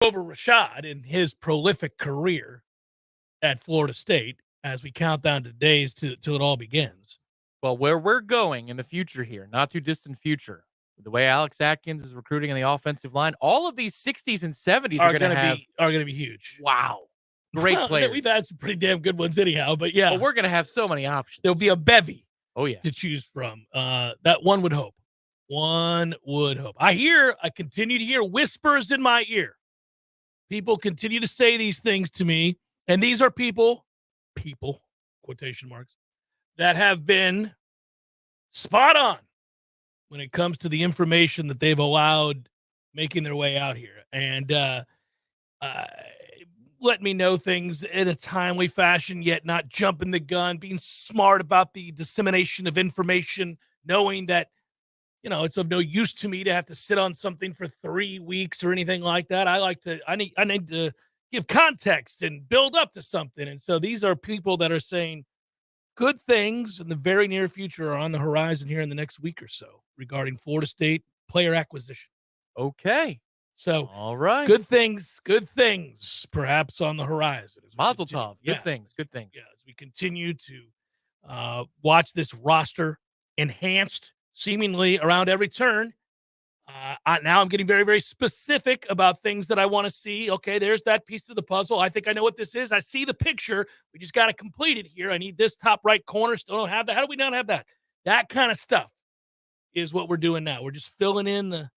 over Rashad in his prolific career at Florida State as we count down to days till it all begins. Well, where we're going in the future here, not too distant future, the way Alex Atkins is recruiting on the offensive line, all of these 60s and 70s are going to be huge. Wow. Great players. We've had some pretty damn good ones anyhow, but yeah. Well, we're going to have so many options. There'll be a bevy. Oh, yeah. To choose from. That one would hope. One would hope. I continue to hear whispers in my ear. People continue to say these things to me, and these are people, quotation marks, that have been spot on when it comes to the information that they've allowed making their way out here. And let me know things in a timely fashion, yet not jumping the gun, being smart about the dissemination of information, knowing that, it's of no use to me to have to sit on something for 3 weeks or anything like that. I need to give context and build up to something. And so these are people that are saying good things in the very near future are on the horizon here in the next week or so regarding Florida State player acquisition. Okay. So, all right. Good things, perhaps on the horizon. Mazel tov. Good things. Yeah, as we continue to watch this roster enhanced seemingly around every turn. Now I'm getting very, very specific about things that I want to see. Okay, there's that piece of the puzzle. I think I know what this is. I see the picture. We just got to complete it here. I need this top right corner. Still don't have that. How do we not have that? That kind of stuff is what we're doing now. We're just filling in the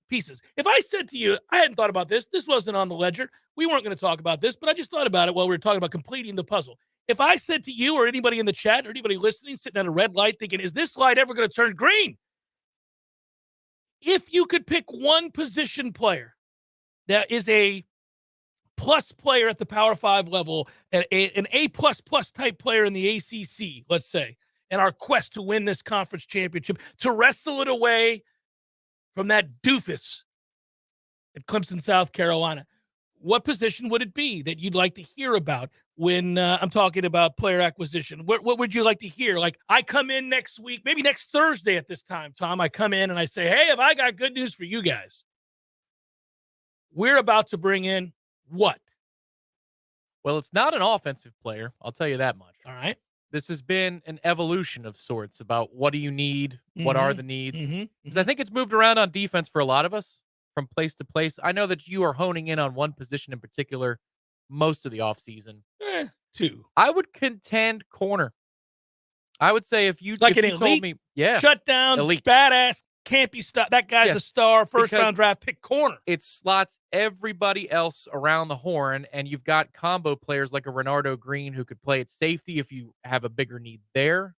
pieces. If I said to you, I hadn't thought about this. This wasn't on the ledger. We weren't going to talk about this, but I just thought about it while we were talking about completing the puzzle. If I said to you or anybody in the chat or anybody listening, sitting at a red light thinking, is this light ever going to turn green? If you could pick one position player that is a plus player at the Power 5 level, an A++ type player in the ACC, let's say, in our quest to win this conference championship, to wrestle it away from that doofus at Clemson, South Carolina, what position would it be that you'd like to hear about when I'm talking about player acquisition? What would you like to hear? Like, I come in next week, maybe next Thursday at this time, Tom, I come in and I say, hey, have I got good news for you guys? We're about to bring in what? Well, it's not an offensive player. I'll tell you that much. All right. This has been an evolution of sorts about what do you need? What are the needs? Because I think it's moved around on defense for a lot of us from place to place. I know that you are honing in on one position in particular most of the offseason. Two. I would contend corner. I would say if you told me, shut down, elite, badass, can't be stopped. That guy's a star, first-round draft pick corner. It slots everybody else around the horn, and you've got combo players like a Renardo Green who could play at safety if you have a bigger need there.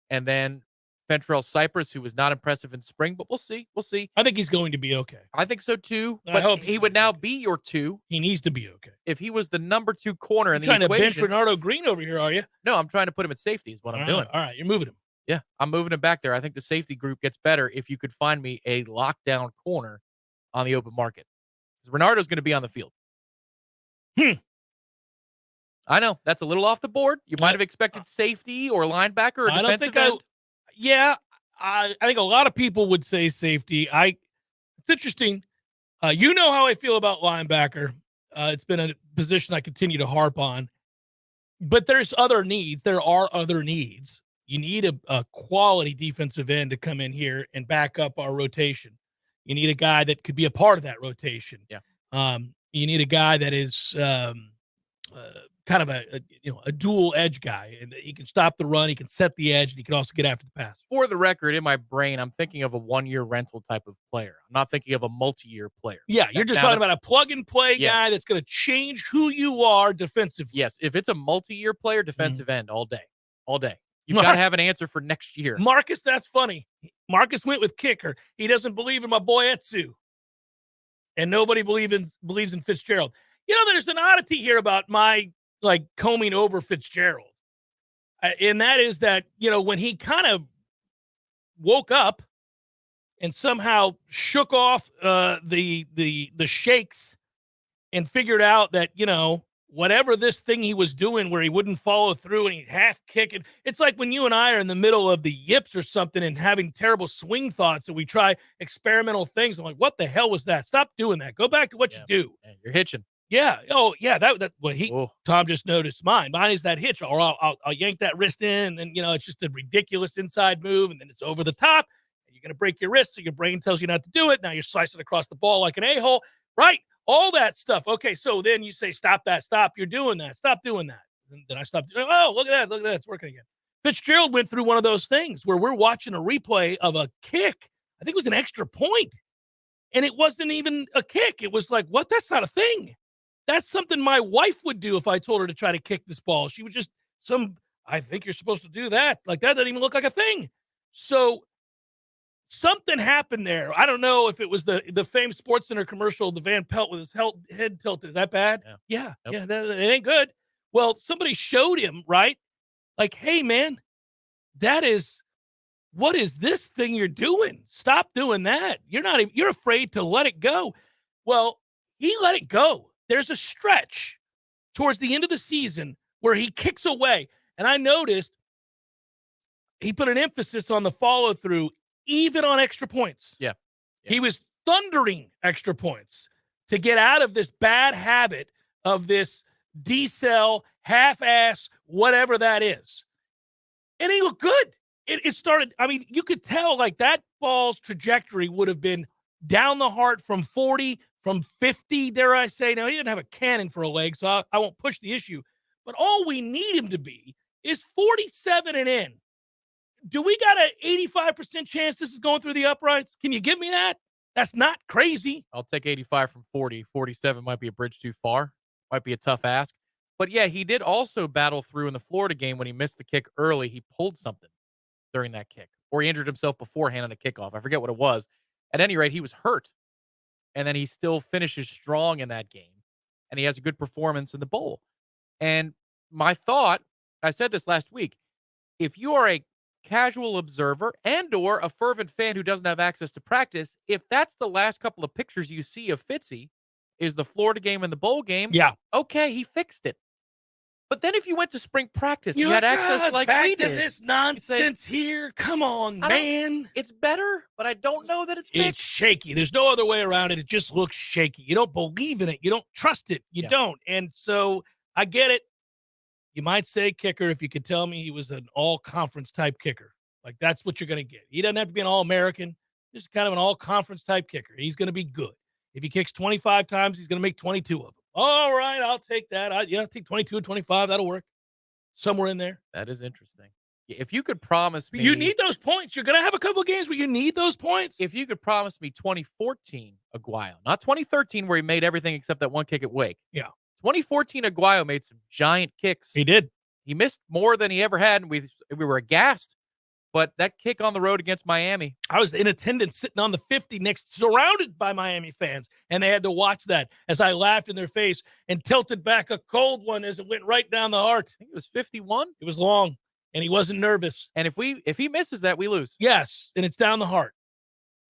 And then Fentrell Cypress, who was not impressive in spring, but we'll see. We'll see. I think he's going to be okay. I think so, too. I but hope he would now be your two. He needs to be okay. If he was the number 2 corner in the equation. equation. Trying to bench Renardo Green over here, are you? No, I'm trying to put him at safety is what I'm doing. All right, you're moving him. Yeah, I'm moving him back there. I think the safety group gets better if you could find me a lockdown corner on the open market. Because Renardo's going to be on the field. I know, that's a little off the board. You might have expected safety or linebacker or defensive end. I think a lot of people would say safety. It's interesting. You know how I feel about linebacker. It's been a position I continue to harp on. But there's other needs. There are other needs. You need a quality defensive end to come in here and back up our rotation. You need a guy that could be a part of that rotation. Yeah. You need a guy that is kind of a dual edge guy, and he can stop the run, he can set the edge, and he can also get after the pass. For the record, in my brain, I'm thinking of a one-year rental type of player. I'm not thinking of a multi-year player. Yeah, you're just talking about a plug-and-play guy that's going to change who you are defensively. Yes, if it's a multi-year player, defensive end all day. All day. You've got to have an answer for next year. Marcus, that's funny. Marcus went with kicker. He doesn't believe in my boy Etsu. And nobody believes in Fitzgerald. There's an oddity here about my combing over Fitzgerald. And that is that, when he kind of woke up and somehow shook off the shakes and figured out that, whatever this thing he was doing where he wouldn't follow through and he'd half kick it. It's like when you and I are in the middle of the yips or something and having terrible swing thoughts and we try experimental things. I'm like, what the hell was that? Stop doing that. Go back to what you do. Man, you're hitching. Yeah. Oh, yeah. That well, Ooh. Tom just noticed mine. Mine is that hitch, or I'll yank that wrist in, and then it's just a ridiculous inside move, and then it's over the top. And you're gonna break your wrist, so your brain tells you not to do it. Now you're slicing across the ball like an a-hole, right? All that stuff. Okay, so then you say, stop that, stop. You're doing that. Stop doing that. And then I stopped. Oh, look at that, it's working again. Fitzgerald went through one of those things where we're watching a replay of a kick. I think it was an extra point, and it wasn't even a kick. It was like, what? That's not a thing. That's something my wife would do if I told her to try to kick this ball. She would just, I think you're supposed to do that. Like, that doesn't even look like a thing. So something happened there. I don't know if it was the famed SportsCenter commercial, the Van Pelt with his head tilted. Is that bad? Yeah. It ain't good. Well, somebody showed him, right? Like, hey, man, what is this thing you're doing? Stop doing that. You're afraid to let it go. Well, he let it go. There's a stretch towards the end of the season where he kicks away. And I noticed he put an emphasis on the follow through, even on extra points. Yeah. He was thundering extra points to get out of this bad habit of this decel, half-ass, whatever that is. And he looked good. It started, I mean, you could tell like that ball's trajectory would have been down the heart from 40, from 50, dare I say. Now, he didn't have a cannon for a leg, so I won't push the issue. But all we need him to be is 47 and in. Do we got an 85% chance this is going through the uprights? Can you give me that? That's not crazy. I'll take 85 from 40. 47 might be a bridge too far. Might be a tough ask. But yeah, he did also battle through in the Florida game when he missed the kick early. He pulled something during that kick, or he injured himself beforehand on a kickoff. I forget what it was. At any rate, he was hurt. And then he still finishes strong in that game. And he has a good performance in the bowl. And my thought, I said this last week, if you are a casual observer and or a fervent fan who doesn't have access to practice, if that's the last couple of pictures you see of Fitzy is the Florida game and the bowl game, yeah, okay, he fixed it. But then if you went to spring practice, you had access like back we to did. This nonsense here. Come on, man. It's better, but I don't know that it's fixed. It's shaky. There's no other way around it. It just looks shaky. You don't believe in it. You don't trust it. You don't. And so I get it. You might say kicker if you could tell me he was an all-conference type kicker. Like, that's what you're going to get. He doesn't have to be an all-American. Just kind of an all-conference type kicker. He's going to be good. If he kicks 25 times, he's going to make 22 of them. All right, I'll take that. I'll take 22 or 25. That'll work. Somewhere in there. That is interesting. If you could promise me... You need those points. You're going to have a couple of games where you need those points. If you could promise me 2014 Aguayo, not 2013 where he made everything except that one kick at Wake. Yeah. 2014 Aguayo made some giant kicks. He did. He missed more than he ever had, and we were aghast. But that kick on the road against Miami. I was in attendance sitting on the 50 surrounded by Miami fans, and they had to watch that as I laughed in their face and tilted back a cold one as it went right down the heart. I think it was 51. It was long, and he wasn't nervous. And if he misses that, we lose. Yes, and it's down the heart.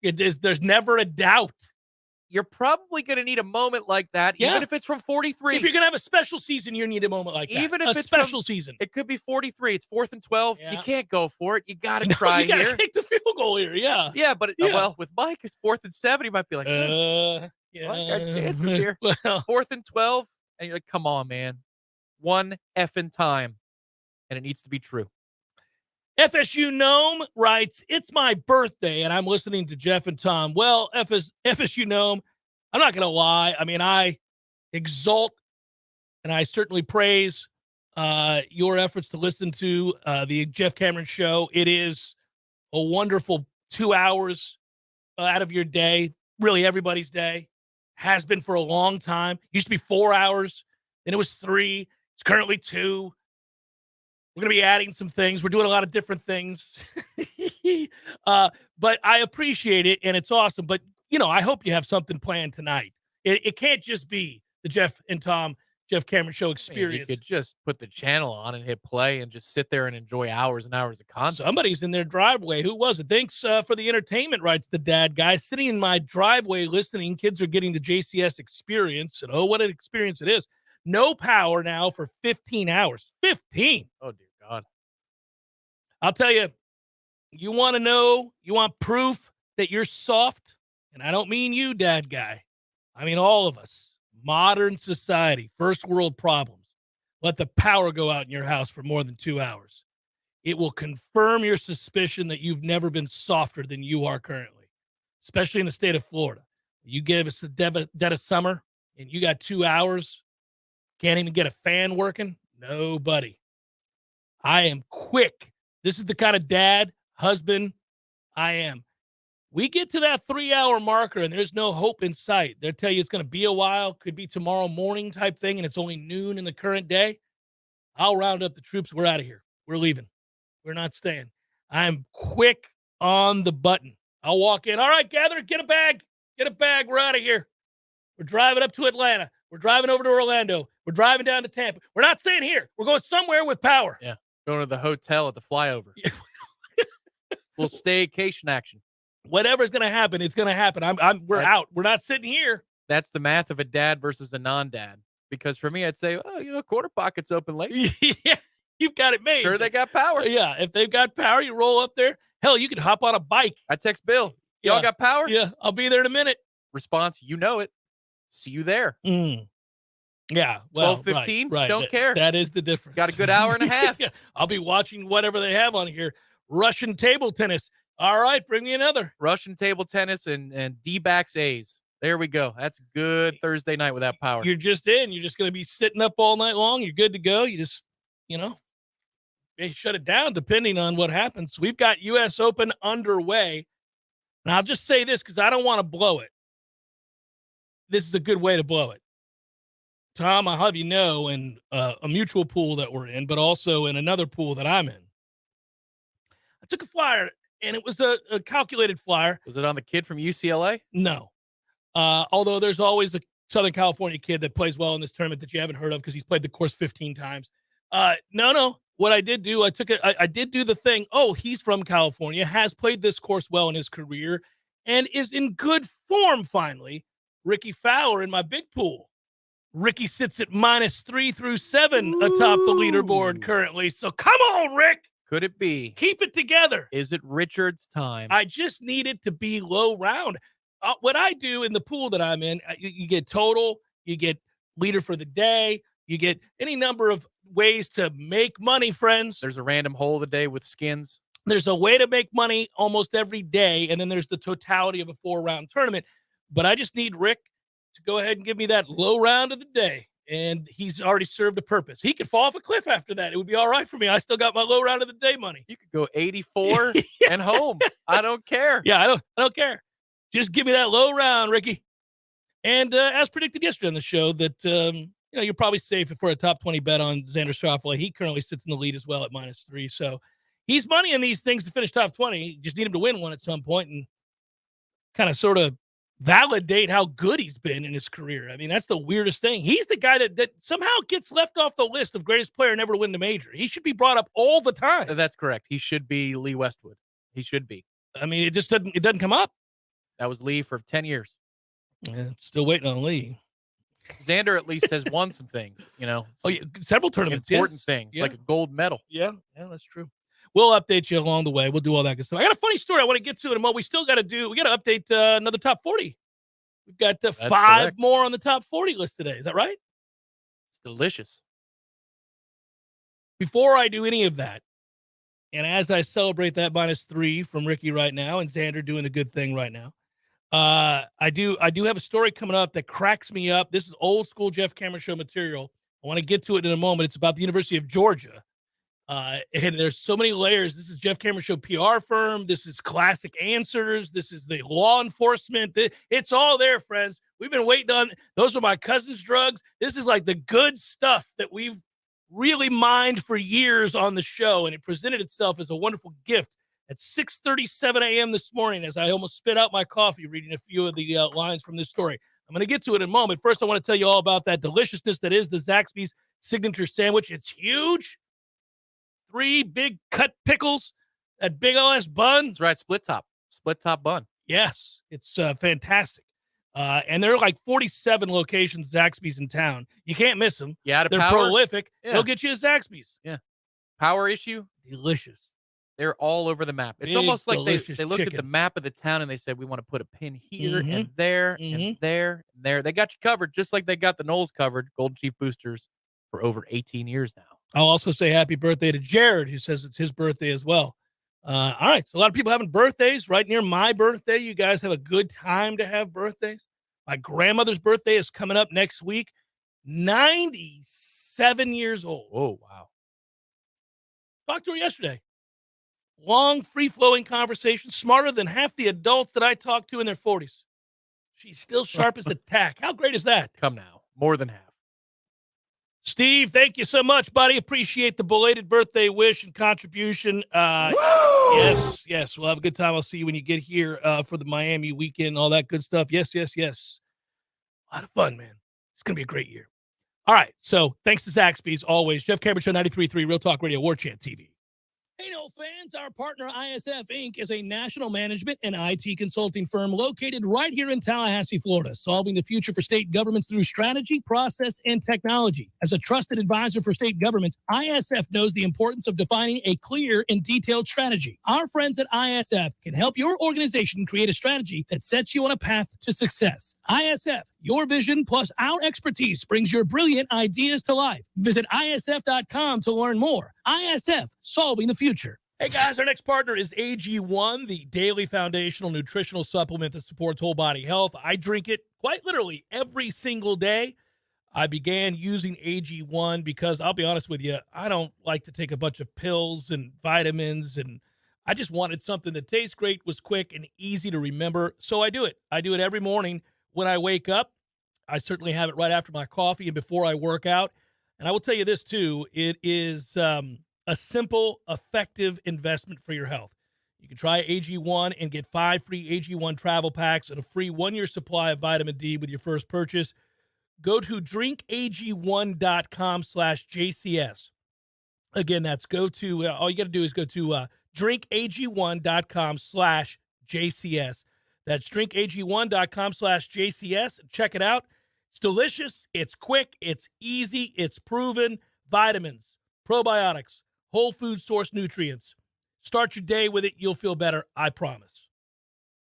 There's never a doubt. You're probably going to need a moment like that, even if it's from 43. If you're going to have a special season, you need a moment like that. Even if it's special season. It could be 43. It's 4th and 12. Yeah. You can't go for it. You got to try here. You got to kick the field goal here, yeah. Yeah, but, well, with Mike, it's 4th and 7. He might be like, yeah. I got chances here. Well, 4th and 12. And you're like, come on, man. One effing time. And it needs to be true. FSU Gnome writes, it's my birthday, and I'm listening to Jeff and Tom. Well, FSU Gnome, I'm not going to lie. I mean, I exalt and I certainly praise your efforts to listen to the Jeff Cameron Show. It is a wonderful 2 hours out of your day, really everybody's day. Has been for a long time. Used to be 4 hours, then it was 3. It's currently 2. We're going to be adding some things. We're doing a lot of different things. But I appreciate it, and it's awesome. But, I hope you have something planned tonight. It can't just be the Jeff Cameron Show experience. You could just put the channel on and hit play and just sit there and enjoy hours and hours of content. Somebody's in their driveway. Who was it? Thanks for the entertainment, writes the dad guy. Sitting in my driveway listening. Kids are getting the JCS experience. And, oh, what an experience it is. No power now for 15 hours. 15. Oh, dear God. I'll tell you, you want to know, you want proof that you're soft? And I don't mean you, dad guy. I mean all of us. Modern society, first world problems. Let the power go out in your house for more than 2 hours. It will confirm your suspicion that you've never been softer than you are currently, especially in the state of Florida. You give us the dead of summer and you got 2 hours, can't even get a fan working? Nobody. I am quick. This is the kind of dad, husband I am. We get to that 3-hour marker and there's no hope in sight. They'll tell you it's going to be a while, could be tomorrow morning type thing, and it's only noon in the current day. I'll round up the troops. We're out of here. We're leaving. We're not staying. I'm quick on the button. I'll walk in. All right, gather, get a bag. Get a bag. We're out of here. We're driving up to Atlanta. We're driving over to Orlando. We're driving down to Tampa. We're not staying here. We're going somewhere with power. Yeah. Going to the hotel at the flyover. We'll staycation action. Whatever's going to happen, it's going to happen. We're out. We're not sitting here. That's the math of a dad versus a non-dad. Because for me, I'd say, oh, quarter pocket's open late. Yeah, you've got it made. Sure, they got power. Yeah, if they've got power, you roll up there. Hell, you could hop on a bike. I text Bill. Y'all got power? Yeah, I'll be there in a minute. Response, you know it. See you there. Yeah, well, 12:15. Right. Don't care. That is the difference. Got a good hour and a half. Yeah, I'll be watching whatever they have on here. Russian table tennis. All right, bring me another. Russian table tennis and D-backs A's. There we go. That's a good Thursday night with that power. You're just in. You're just going to be sitting up all night long. You're good to go. You just, they shut it down depending on what happens. We've got U.S. Open underway. And I'll just say this because I don't want to blow it. This is a good way to blow it. Tom, I'll have you know, in a mutual pool that we're in, but also in another pool that I'm in. I took a flyer, and it was a calculated flyer. Was it on the kid from UCLA? No. Although there's always a Southern California kid that plays well in this tournament that you haven't heard of because he's played the course 15 times. No. What I did do, I did do the thing. Oh, he's from California, has played this course well in his career, and is in good form finally. Ricky Fowler in my big pool. Ricky sits at -3 through 7 atop the leaderboard currently. So come on, Rick. Could it be? Keep it together. Is it Richard's time? I just need it to be low round. What I do in the pool that I'm in, you get total, you get leader for the day, you get any number of ways to make money, friends. There's a random hole of the day with skins. There's a way to make money almost every day, and then there's the totality of a 4-round tournament. But I just need Rick to go ahead and give me that low round of the day, and he's already served a purpose. He could fall off a cliff after that. It would be all right for me. I still got my low round of the day money. You could go 84 and home. I don't care. Yeah, I don't care. Just give me that low round, Ricky. And as predicted yesterday on the show, that you're probably safe for a top 20 bet on Xander Schauffele. He currently sits in the lead as well at -3. So he's money in these things to finish top 20. You just need him to win one at some point and kind of sort of validate how good he's been in his career. I mean, that's the weirdest thing. He's the guy that somehow gets left off the list of greatest player never to win the major. He should be brought up all the time. That's correct. He should be Lee Westwood. He should be. I mean, it just doesn't come up. That was Lee for 10 years. Yeah, still waiting on Lee. Xander at least has won some things, Oh, yeah, several tournaments. Important things, like a gold medal. Yeah, that's true. We'll update you along the way. We'll do all that good stuff. I got a funny story I want to get to in a moment. We still got to do. We got to update another top 40. We've got 5 more on the top 40 list today. Is that right? It's delicious. Before I do any of that, and as I celebrate that -3 from Ricky right now, and Xander doing a good thing right now, I do have a story coming up that cracks me up. This is old school Jeff Cameron Show material. I want to get to it in a moment. It's about the University of Georgia. And there's so many layers. This is Jeff Cameron Show PR firm. This is classic answers. This is the law enforcement. It's all there, friends. We've been waiting on. Those are my cousin's drugs. This is like the good stuff that we've really mined for years on the show. And it presented itself as a wonderful gift at 6:37 a.m. this morning as I almost spit out my coffee reading a few of the lines from this story. I'm going to get to it in a moment. First, I want to tell you all about that deliciousness that is the Zaxby's signature sandwich. It's huge. 3 big cut pickles, that big OS bun. That's right, split top bun. Yes, it's fantastic. And there are like 47 locations Zaxby's in town. You can't miss them. You out of They're power? prolific. Yeah. They'll get you a Zaxby's. Yeah. Power issue? Delicious. They're all over the map. It's Big, almost like they delicious looked at the chicken. map of the town and they said, we want to put a pin here Mhm. and there Mhm. and there and there. They got you covered just like they got the Knowles covered, Golden Chief Boosters, for over 18 years now. I'll also say happy birthday to Jared, who says it's his birthday as well. All right, so a lot of people having birthdays right near my birthday. You guys have a good time to have birthdays. My grandmother's birthday is coming up next week. 97 years old. Oh, wow. Talked to her yesterday. Long, free-flowing conversation, smarter than half the adults that I talked to in their 40s. She's still sharp as the tack. How great is that? Come now. More than half. Steve, thank you so much, buddy. Appreciate the belated birthday wish and contribution. Yes. We'll have a good time. I'll see you when you get here for the Miami weekend, all that good stuff. Yes. A lot of fun, man. It's going to be a great year. All right, so thanks to Zaxby's, always. Jeff Cameron Show, 93.3, Real Talk Radio, Warchant TV. Hey, no fans, our partner ISF Inc. is a national management and IT consulting firm located right here in Tallahassee, Florida, solving the future for state governments through strategy, process, and technology. As a trusted advisor for state governments, ISF knows the importance of defining a clear and detailed strategy. Our friends at ISF can help your organization create a strategy that sets you on a path to success. ISF, your vision plus our expertise brings your brilliant ideas to life. Visit ISF.com to learn more. ISF, solving the future. Hey guys, our next partner is AG1, the daily foundational nutritional supplement that supports whole body health. I drink it quite literally every single day. I began using AG1 because I'll be honest with you, I don't like to take a bunch of pills and vitamins, and I just wanted something that tastes great, was quick, and easy to remember. So I do it. I do it every morning when I wake up. I certainly have it right after my coffee and before I work out. And I will tell you this too, it is a simple, effective investment for your health. You can try AG1 and get 5 free AG1 travel packs and a free 1-year supply of vitamin D with your first purchase. Go to drinkag1.com/JCS. Again, that's all you got to do is go to drinkag1.com/JCS. That's drinkag1.com/JCS. Check it out. It's delicious. It's quick. It's easy. It's proven. Vitamins, probiotics, whole food source nutrients. Start your day with it. You'll feel better. I promise.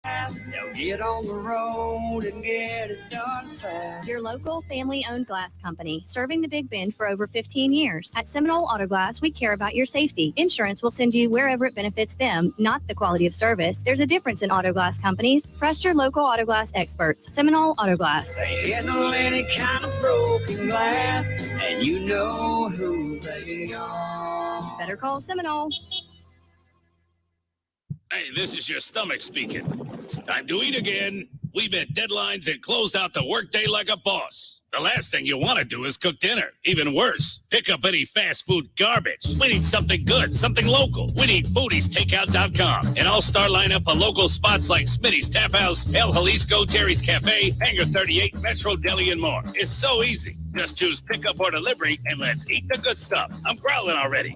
Now get on the road and get it done fast. Your local family-owned glass company, serving the Big Bend for over 15 years. At Seminole Auto Glass, we care about your safety. Insurance will send you wherever it benefits them, not the quality of service. There's a difference in auto glass companies. Trust your local auto glass experts. Seminole Auto Glass. They handle any kind of broken glass, and you know who they are. Better call Seminole. Hey, this is your stomach speaking. It's time to eat again. We met deadlines and closed out the workday like a boss. The last thing you want to do is cook dinner. Even worse, pick up any fast food garbage. We need something good, something local. We need foodiestakeout.com. An all-star lineup of local spots like Smitty's Tap House, El Jalisco, Jerry's Cafe, Hangar 38, Metro Deli, and more. It's so easy. Just choose pickup or delivery, and let's eat the good stuff. I'm growling already.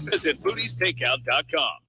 Visit foodiestakeout.com.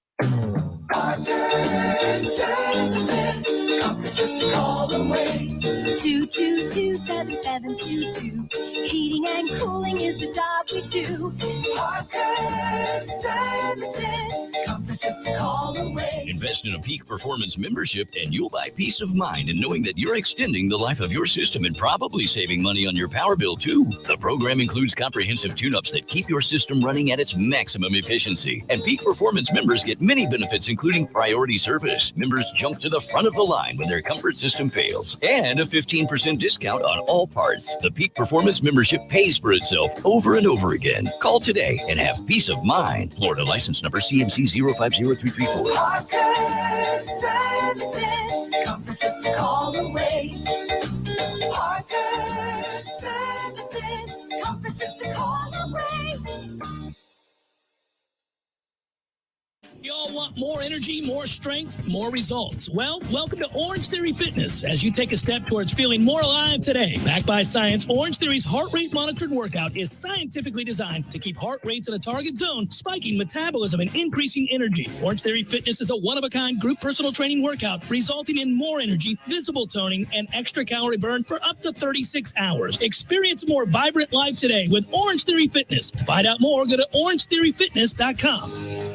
Just to call away. 222-7722. Heating and cooling is the job we do. Parker Services. Comfort just to call away. Invest in a Peak Performance membership and you'll buy peace of mind in knowing that you're extending the life of your system and probably saving money on your power bill too. The program includes comprehensive tune-ups that keep your system running at its maximum efficiency. And Peak Performance members get many benefits including priority service. Members jump to the front of the line when their comfort system fails. And a 15% discount on all parts. The Peak Performance membership pays for itself over and over again. Call today and have peace of mind. Florida license number CMC 050334. Parker Services. Comfort just to call away. Parker Services. Comfort just to call away. Y'all want Want more energy, more strength, more results? Well, welcome to Orange Theory Fitness as you take a step towards feeling more alive today. Backed by science, Orange Theory's heart rate monitored workout is scientifically designed to keep heart rates in a target zone, spiking metabolism and increasing energy. Orange Theory Fitness is a one-of-a-kind group personal training workout resulting in more energy, visible toning, and extra calorie burn for up to 36 hours. Experience a more vibrant life today with Orange Theory Fitness. To find out more, go to orangetheoryfitness.com.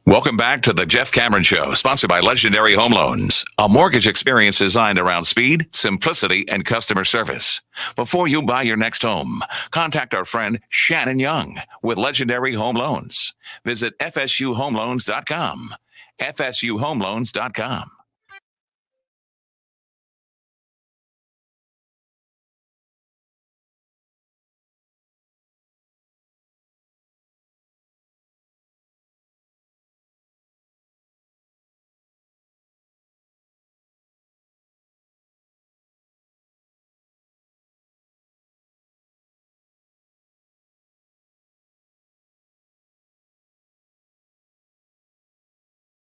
Welcome back to the Jeff Cameron Show, sponsored by Legendary Home Loans, a mortgage experience designed around speed, simplicity, and customer service. Before you buy your next home, contact our friend Shannon Young with Legendary Home Loans. Visit FSUHomeLoans.com. FSUHomeLoans.com.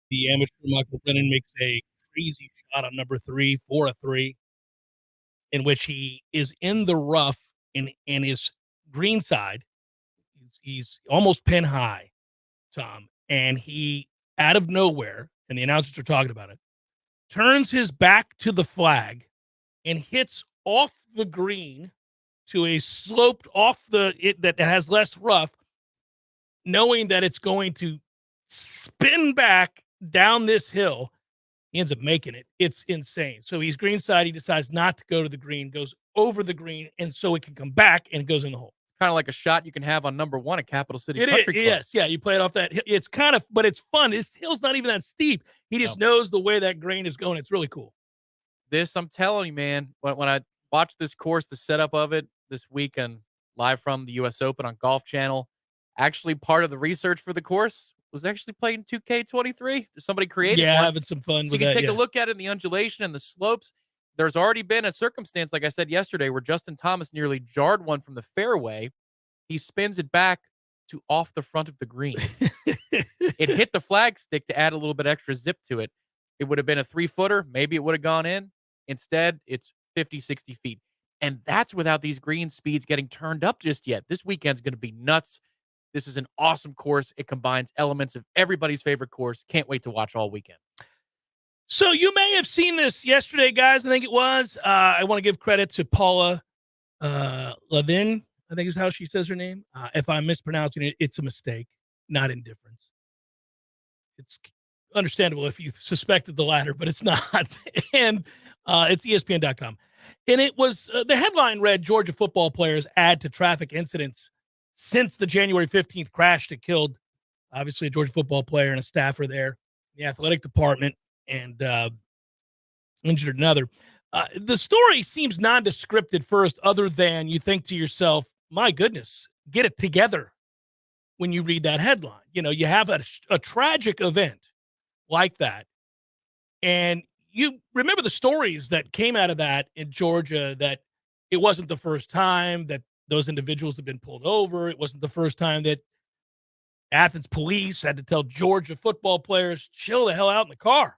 The amateur Michael Brennan makes a crazy shot on number 3 for a 3, in which he is in the rough in his green side. He's almost pin high, Tom, and he, out of nowhere, and the announcers are talking about it, turns his back to the flag and hits off the green to a sloped off that has less rough, knowing that it's going to spin back down this hill. He ends up making it. It's insane. So he's greenside. He decides not to go to the green, goes over the green, and so it can come back and goes in the hole. It's kind of like a shot you can have on number 1 at Capital City It Country is, Club. yes, yeah. You play it off that. It's kind of, but it's fun. This hill's not even that steep. He just knows the way that grain is going. It's really cool. I'm telling you, man, when I watched this course, the setup of it this weekend, live from the U.S. Open on Golf Channel, actually part of the research for the course was actually playing 2K23. There's somebody created one. Having some fun So with you can that. take a look at it in the undulation and the slopes. There's already been a circumstance, like I said yesterday, where Justin Thomas nearly jarred one from the fairway. He spins it back to off the front of the green. It hit the flag stick to add a little bit extra zip to it. It would have been a 3-footer. Maybe it would have gone in. Instead, it's 50, 60 feet. And that's without these green speeds getting turned up just yet. This weekend's going to be nuts. This is an awesome course. It combines elements of everybody's favorite course. Can't wait to watch all weekend. So you may have seen this yesterday, guys. I think it was. I want to give credit to Paula Levin, I think is how she says her name. If I'm mispronouncing it, it's a mistake, not indifference. It's understandable if you suspected the latter, but it's not. And it's ESPN.com. And it was, the headline read, Georgia football players add to traffic incidents since the January 15th crash that killed, obviously, a Georgia football player and a staffer there in the athletic department and injured another. The story seems nondescript at first, other than you think to yourself, my goodness, get it together when you read that headline. You know, you have a tragic event like that, and you remember the stories that came out of that in Georgia, that it wasn't the first time that those individuals have been pulled over. It wasn't the first time that Athens police had to tell Georgia football players, chill the hell out in the car.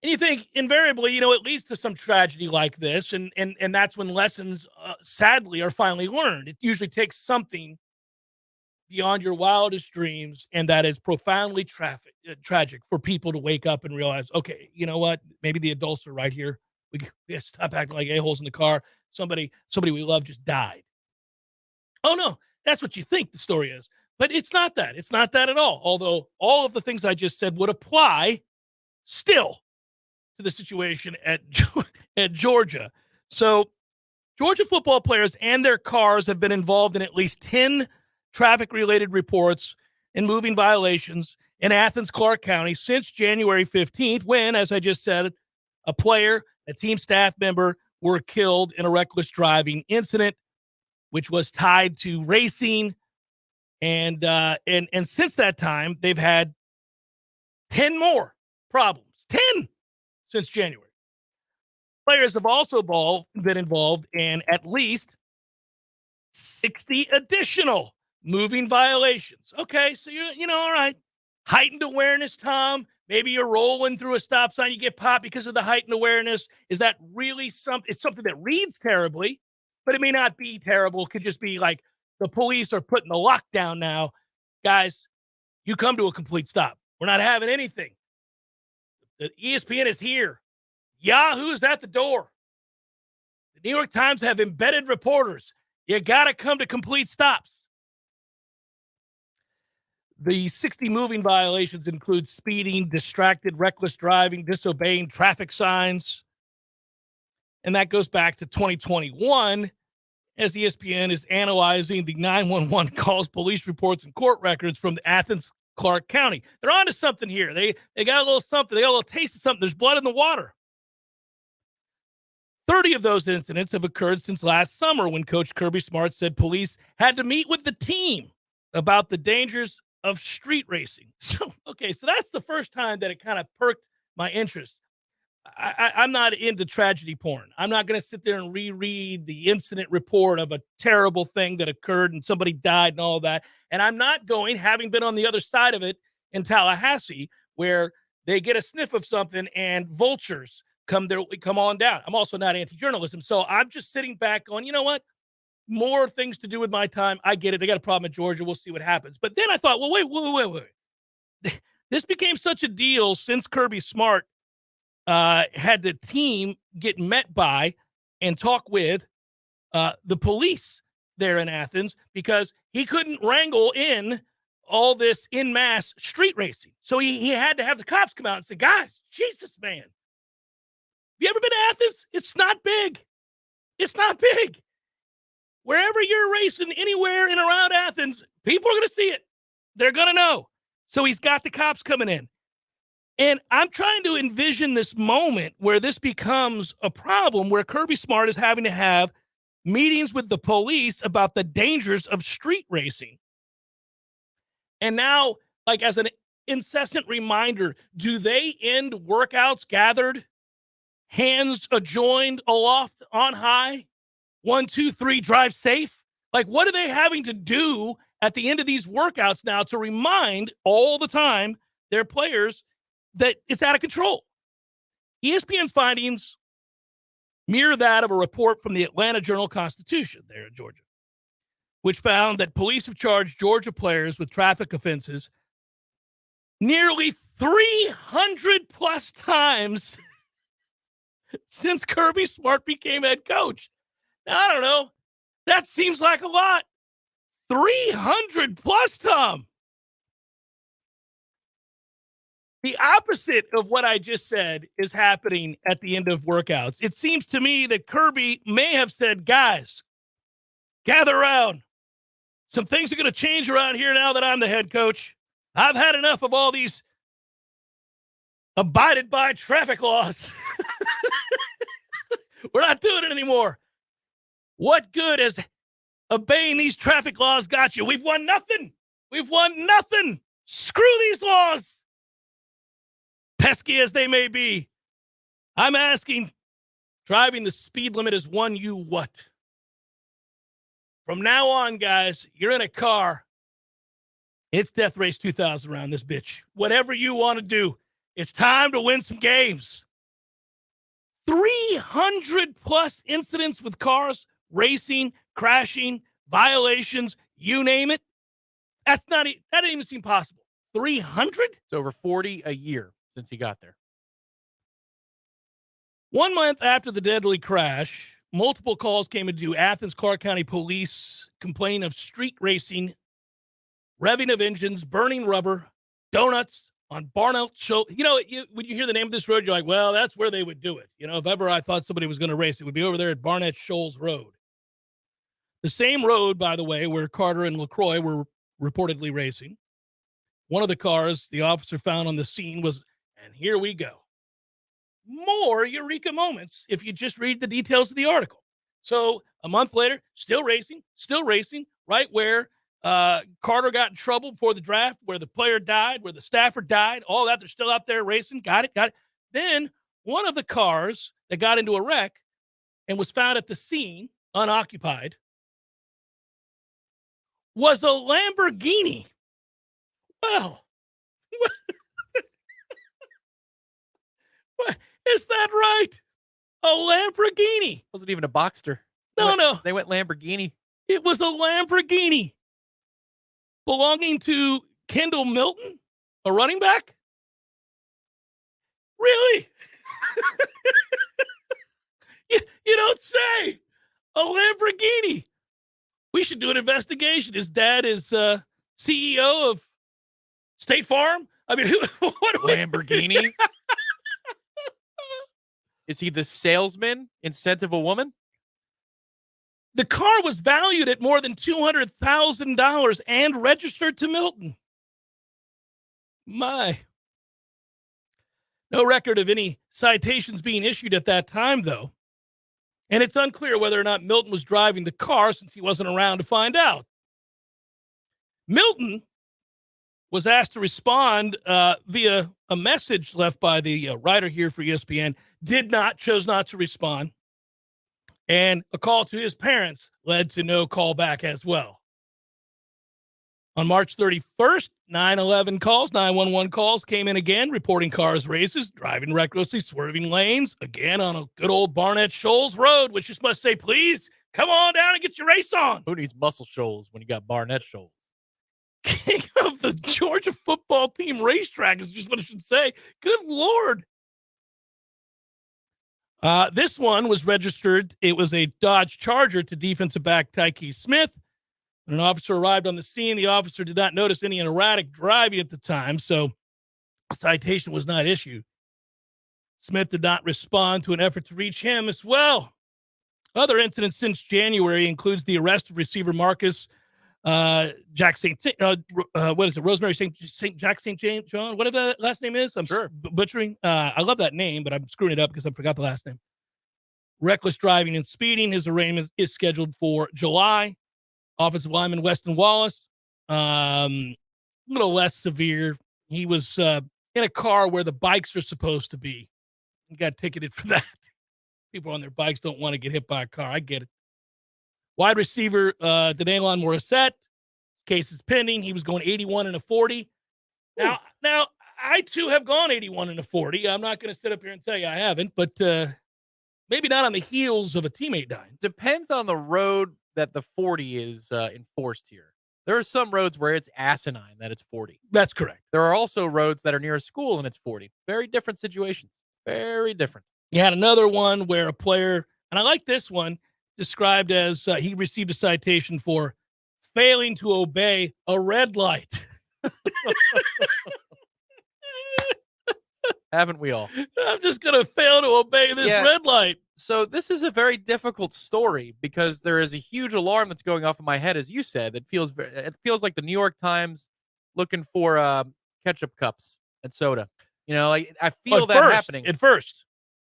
And you think invariably, you know, it leads to some tragedy like this. And that's when lessons, sadly, are finally learned. It usually takes something beyond your wildest dreams, and that is profoundly tragic for people to wake up and realize, okay, you know what? Maybe the adults are right here. We gotta stop acting like a-holes in the car. Somebody we love just died. Oh, no, that's what you think the story is. But it's not that. It's not that at all. Although all of the things I just said would apply still to the situation at Georgia. So Georgia football players and their cars have been involved in at least 10 traffic-related reports and moving violations in Athens, Clarke County since January 15th, when, as I just said, a player, a team staff member were killed in a reckless driving incident, which was tied to racing. And since that time, they've had 10 more problems. 10 since January. Players have also been involved in at least 60 additional moving violations. Okay, so you know, all right. Heightened awareness, Tom. Maybe you're rolling through a stop sign, you get popped because of the heightened awareness. Is that really something? It's something that reads terribly, but it may not be terrible. It could just be like the police are putting the lockdown now. Guys, you come to a complete stop. We're not having anything. The ESPN is here. Yahoo's at the door. The New York Times have embedded reporters. You got to come to complete stops. The 60 moving violations include speeding, distracted, reckless driving, disobeying traffic signs. And that goes back to 2021 as ESPN is analyzing the 911 calls, police reports, and court records from Athens, Clark County. They're onto something here. They got a little something. They got a little taste of something. There's blood in the water. 30 of those incidents have occurred since last summer when Coach Kirby Smart said police had to meet with the team about the dangers of street racing. So that's the first time that it kind of perked my interest. I'm not into tragedy porn. I'm not going to sit there and reread the incident report of a terrible thing that occurred and somebody died and all that. And I'm not going, having been on the other side of it in Tallahassee, where they get a sniff of something and vultures come on down. I'm also not anti-journalism. So I'm just sitting back going, you know what? More things to do with my time. I get it. They got a problem in Georgia. We'll see what happens. But then I thought, well, wait. This became such a deal since Kirby Smart had the team get met by and talk with the police there in Athens because he couldn't wrangle in all this en masse street racing. So he had to have the cops come out and say, guys, Jesus, man. Have you ever been to Athens? It's not big. It's not big. Wherever you're racing anywhere in around Athens, people are going to see it. They're going to know. So he's got the cops coming in. And I'm trying to envision this moment where this becomes a problem where Kirby Smart is having to have meetings with the police about the dangers of street racing. And now, like as an incessant reminder, do they end workouts gathered, hands adjoined, aloft, on high? 1, 2, 3, drive safe. Like, what are they having to do at the end of these workouts now to remind all the time their players that it's out of control? ESPN's findings mirror that of a report from the Atlanta Journal-Constitution there in Georgia, which found that police have charged Georgia players with traffic offenses nearly 300 plus times since Kirby Smart became head coach. Now, I don't know. That seems like a lot. 300 plus, Tom. The opposite of what I just said is happening at the end of workouts. It seems to me that Kirby may have said, guys, gather around. Some things are going to change around here now that I'm the head coach. I've had enough of all these abided by traffic laws. We're not doing it anymore. What good has obeying these traffic laws got you? We've won nothing. We've won nothing. Screw these laws. Pesky as they may be. I'm asking, driving the speed limit has won you what? From now on, guys, you're in a car. It's Death Race 2000 around this bitch. Whatever you want to do, it's time to win some games. 300 plus incidents with cars, racing, crashing, violations, you name it. That didn't even seem possible. 300? It's over 40 a year since he got there. 1 month after the deadly crash, multiple calls came into Athens, Clark County police complaining of street racing, revving of engines, burning rubber, donuts on Barnett Shoal. When you hear the name of this road, you're like, well, that's where they would do it. If ever I thought somebody was going to race, it would be over there at Barnett Shoals Road. The same road, by the way, where Carter and LaCroix were reportedly racing. One of the cars the officer found on the scene was, and here we go, more eureka moments if you just read the details of the article. So a month later, still racing, right where Carter got in trouble before the draft, where the player died, where the staffer died, all that. They're still out there racing. Got it. Then one of the cars that got into a wreck and was found at the scene, unoccupied, was a Lamborghini. Well, What? Is that right? A Lamborghini. Wasn't even a Boxster. No. They went Lamborghini. It was a Lamborghini belonging to Kendall Milton, a running back. Really? you don't say. A Lamborghini. We should do an investigation. His dad is CEO of State Farm. I mean, what Lamborghini? Is he the salesman incentive a woman? The car was valued at more than $200,000 and registered to Milton. My. No record of any citations being issued at that time, though. And it's unclear whether or not Milton was driving the car since he wasn't around to find out. Milton was asked to respond via a message left by the writer here for ESPN, chose not to respond. And a call to his parents led to no call back as well. On March 31st, 911 calls came in again, reporting cars races, driving recklessly, swerving lanes, again on a good old Barnett Shoals Road, which just must say, please, come on down and get your race on. Who needs Muscle Shoals when you got Barnett Shoals? King of the Georgia football team racetrack is just what I should say. Good Lord. This one was registered. It was a Dodge Charger to defensive back Tyke Smith. When an officer arrived on the scene, the officer did not notice any erratic driving at the time, so a citation was not issued. Smith did not respond to an effort to reach him as well. Other incidents since January includes the arrest of receiver Marcus Rosemary St. Jack St. John, whatever that last name is. I'm sure butchering. I love that name, but I'm screwing it up because I forgot the last name. Reckless driving and speeding. His arraignment is scheduled for July. Offensive lineman Weston Wallace, a little less severe. He was in a car where the bikes are supposed to be. He got ticketed for that. People on their bikes don't want to get hit by a car. I get it. Wide receiver Danelon Morissette, case is pending. He was going 81 and a 40. Now I too have gone 81 and a 40. I'm not going to sit up here and tell you I haven't, but maybe not on the heels of a teammate dying. Depends on the road that the 40 is enforced here. There are some roads where it's asinine that it's 40. That's correct. There are also roads that are near a school and it's 40. Very different situations. Very different. You had another one where a player, and I like this one, described as he received a citation for failing to obey a red light. Haven't we all? I'm just going to fail to obey this red light. So this is a very difficult story because there is a huge alarm that's going off in my head, as you said. It feels like the New York Times looking for ketchup cups and soda. You know, I feel that happening at first.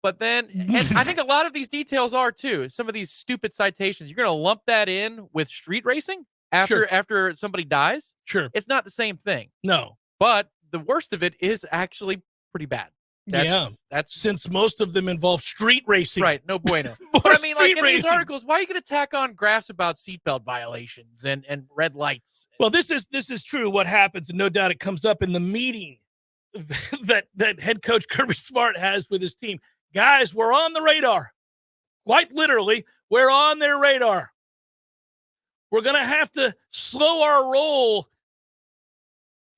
But then, and I think a lot of these details are too. Some of these stupid citations, you're going to lump that in with street racing after somebody dies. Sure, it's not the same thing. No, but the worst of it is actually pretty bad. That's since most of them involve street racing. Right, no bueno. But I mean, like in these articles, why are you going to tack on graphs about seatbelt violations and red lights? Well, this is true. What happens, and no doubt it comes up in the meeting that head coach Kirby Smart has with his team. Guys, we're on the radar. Quite literally, we're on their radar. We're going to have to slow our roll.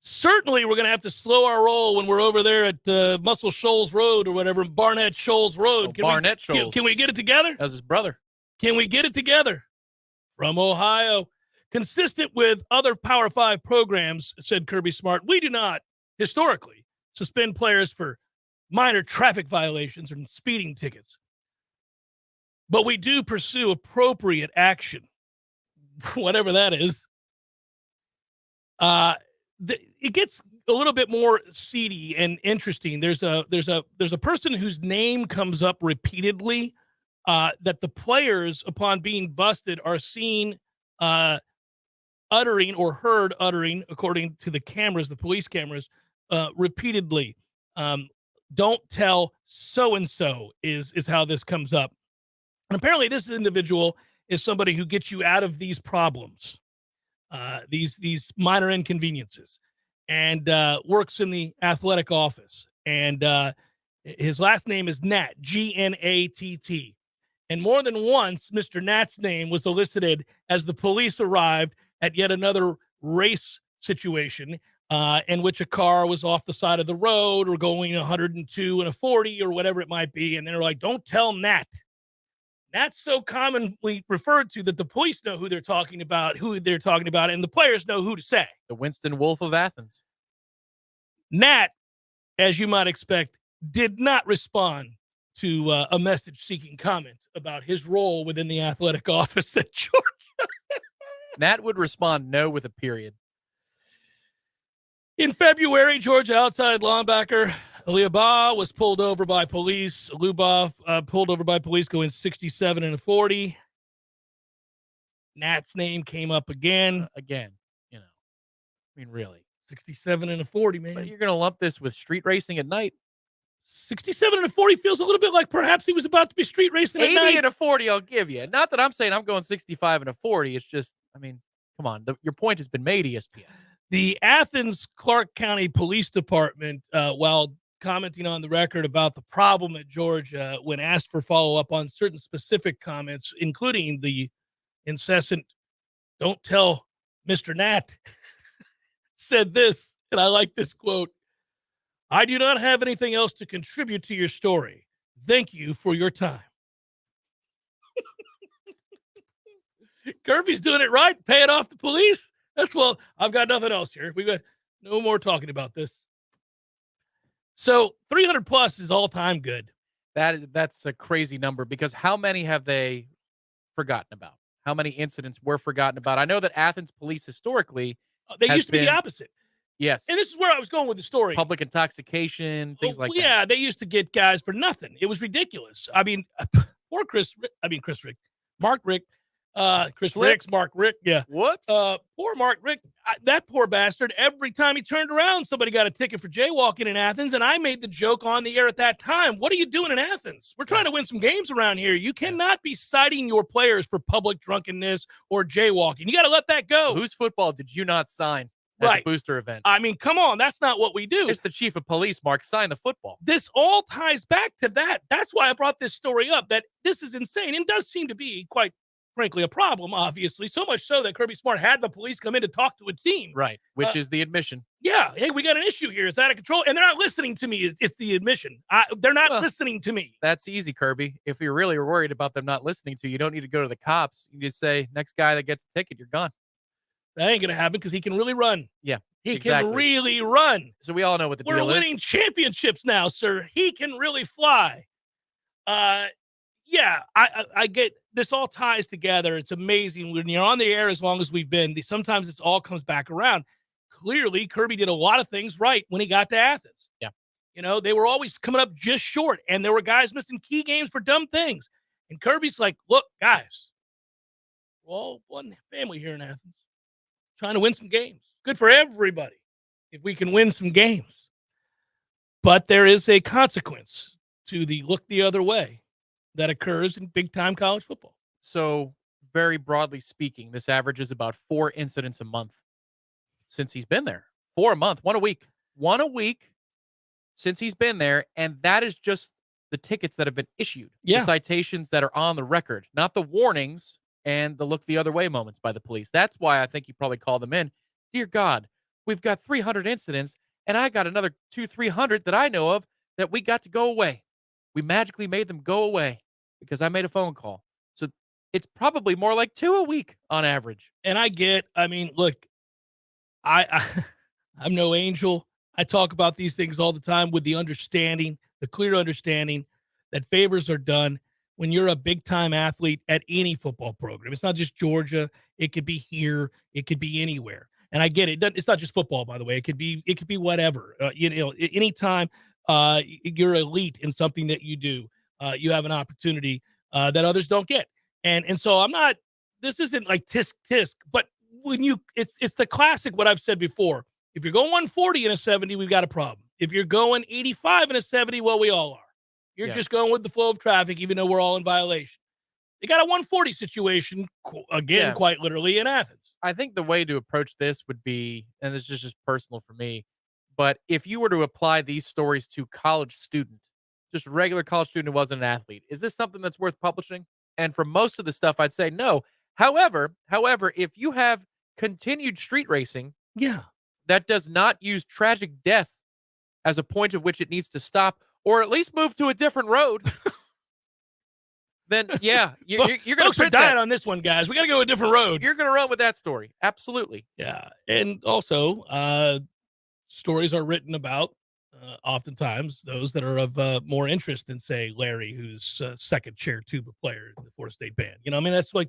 Certainly, we're going to have to slow our roll when we're over there at Muscle Shoals Road or whatever, Barnett Shoals Road. Shoals. Can we get it together? As his brother. Can we get it together? From Ohio. Consistent with other Power 5 programs, said Kirby Smart, we do not, historically, suspend players for minor traffic violations or speeding tickets. But we do pursue appropriate action, whatever that is. It gets a little bit more seedy and interesting. There's a person whose name comes up repeatedly that the players, upon being busted, are seen uttering or heard uttering, according to the cameras, the police cameras, repeatedly. Don't tell so-and-so is how this comes up. And apparently this individual is somebody who gets you out of these problems, these minor inconveniences, and works in the athletic office. And His last name is Nat, Gnatt. And more than once, Mr. Nat's name was elicited as the police arrived at yet another race situation in which a car was off the side of the road or going 102 and a 40 or whatever it might be. And they're like, don't tell Nat. Nat's so commonly referred to that the police know who they're talking about, and the players know who to say. The Winston Wolf of Athens. Nat, as you might expect, did not respond to a message-seeking comment about his role within the athletic office at Georgia. Nat would respond no with a period. In February, Georgia outside linebacker Aliaba was pulled over by police. Lubov pulled over by police going 67 and a 40. Nat's name came up again. Again, I mean, really. 67 and a 40, man. But you're going to lump this with street racing at night? 67 and a 40 feels a little bit like perhaps he was about to be street racing at 80 night. and a 40, I'll give you. Not that I'm saying I'm going 65 and a 40. It's just, I mean, come on. Your point has been made, ESPN. The Athens Clark County Police Department, while commenting on the record about the problem at Georgia, when asked for follow-up on certain specific comments, including the incessant, don't tell Mr. Nat, said this, and I like this quote, I do not have anything else to contribute to your story. Thank you for your time. Kirby's doing it right, paying off the police. Well, I've got nothing else here. We've got no more talking about this. So 300 plus is all time good. That's a crazy number because how many have they forgotten about? How many incidents were forgotten about? I know that Athens police historically they used to be the opposite. Yes. And this is where I was going with the story. Public intoxication, things like that. Yeah, they used to get guys for nothing. It was ridiculous. I mean, Mark Rick. Chris Slip. Ricks, Mark Rick. Yeah. Whoops. Poor Mark Rick. That poor bastard. Every time he turned around, somebody got a ticket for jaywalking in Athens. And I made the joke on the air at that time. What are you doing in Athens? We're trying to win some games around here. You cannot be citing your players for public drunkenness or jaywalking. You got to let that go. Whose football did you not sign at the booster event? I mean, come on. That's not what we do. It's the chief of police, Mark. Sign the football. This all ties back to that. That's why I brought this story up, that this is insane and does seem to be quite frankly a problem, obviously, so much so that Kirby Smart had the police come in to talk to a team. Right, which is the admission. Yeah, hey, we got an issue here. It's out of control, and they're not listening to me. It's the admission. They're not listening to me. That's easy, Kirby. If you're really worried about them not listening to you, you don't need to go to the cops. You just say, next guy that gets a ticket, you're gone. That ain't going to happen because he can really run. Yeah, He can really run. So we all know what the deal is. We're winning championships now, sir. He can really fly. Yeah, I get this all ties together. It's amazing when you're on the air as long as we've been. Sometimes this all comes back around. Clearly, Kirby did a lot of things right when he got to Athens. Yeah. They were always coming up just short, and there were guys missing key games for dumb things. And Kirby's like, look, guys, we're all one family here in Athens, trying to win some games. Good for everybody if we can win some games. But there is a consequence to the look the other way that occurs in big-time college football. So, very broadly speaking, this averages about 4 incidents a month since he's been there. 4 a month, 1 a week. 1 a week since he's been there, and that is just the tickets that have been issued. Yeah. The citations that are on the record, not the warnings and the look the other way moments by the police. That's why I think you probably called them in. Dear God, we've got 300 incidents, and I got another 300 that I know of that we got to go away. We magically made them go away because I made a phone call. So it's probably more like 2 a week on average. And look, I'm no angel. I talk about these things all the time with the clear understanding that favors are done when you're a big-time athlete at any football program. It's not just Georgia. It could be here. It could be anywhere. And I get it. It's not just football, by the way. It could be whatever. Anytime you're elite in something that you do, you have an opportunity that others don't get. And so this isn't like tisk, but it's the classic, what I've said before. If you're going 140 and a 70, we've got a problem. If you're going 85 and a 70, well, we all are. You're just going with the flow of traffic, even though we're all in violation. They got a 140 situation, again, quite literally, in Athens. I think the way to approach this would be, and this is just personal for me, but if you were to apply these stories to college student just a regular college student who wasn't an athlete. Is this something that's worth publishing? And for most of the stuff, I'd say no. However, if you have continued street racing Yeah. that does not use tragic death as a point at which it needs to stop, or at least move to a different road, then yeah, you're going to Folks are dying on this one, guys. We got to go a different road. You're going to run with that story. Absolutely. Yeah. And also, stories are written about oftentimes those that are of more interest than, say, Larry, who's second chair tuba player in the Florida State Band. You know, I mean, that's like,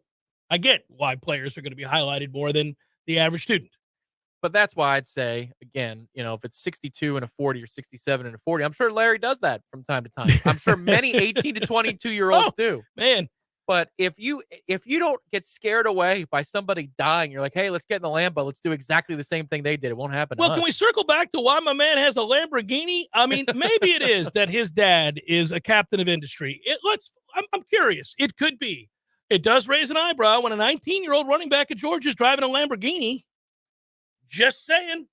I get why players are going to be highlighted more than the average student. But that's why I'd say, again, if it's 62 and a 40 or 67 and a 40, I'm sure Larry does that from time to time. I'm sure many 18 to 22-year-olds do. Man. But if you don't get scared away by somebody dying, you're like, hey, let's get in the Lambo. Let's do exactly the same thing they did. It won't happen to us. Well, can we circle back to why my man has a Lamborghini? I mean, maybe it is that his dad is a captain of industry. I'm curious. It could be. It does raise an eyebrow when a 19-year-old running back at Georgia is driving a Lamborghini. Just saying.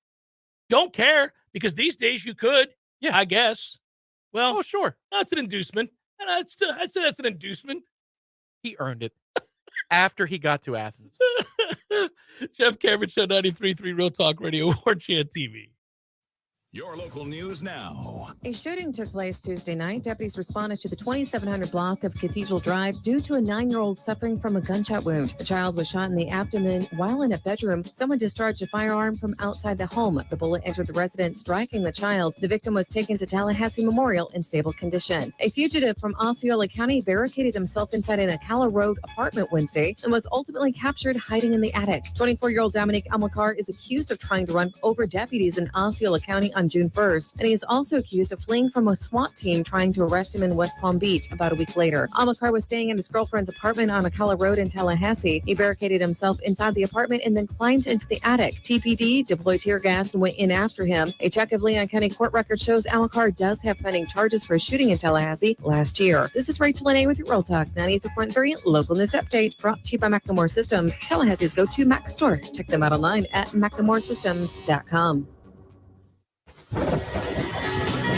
Don't care, because these days you could. Yeah, I guess. Well, sure. That's an inducement. And I'd say that's an inducement. He earned it after he got to Athens. Jeff Cameron Show, 93.3 Real Talk Radio, Warchant TV. Your local news now. A shooting took place Tuesday night. Deputies responded to the 2700 block of Cathedral Drive due to a 9-year-old suffering from a gunshot wound. The child was shot in the abdomen while in a bedroom. Someone discharged a firearm from outside the home. The bullet entered the residence, striking the child. The victim was taken to Tallahassee Memorial in stable condition. A fugitive from Osceola County barricaded himself inside an Ocala Road apartment Wednesday and was ultimately captured hiding in the attic. 24-year-old Dominic Amalcar is accused of trying to run over deputies in Osceola County on June 1st, and he is also accused of fleeing from a SWAT team trying to arrest him in West Palm Beach about a week later. Amalcar was staying in his girlfriend's apartment on Ocala Road in Tallahassee. He barricaded himself inside the apartment and then climbed into the attic. TPD deployed tear gas and went in after him. A check of Leon County court record shows Amalcar does have pending charges for a shooting in Tallahassee last year. This is Rachel Lene with your Real Talk 93.3 local news update, brought to you by McLemore Systems, Tallahassee's go-to Mac store. Check them out online at mclemoresystems.com.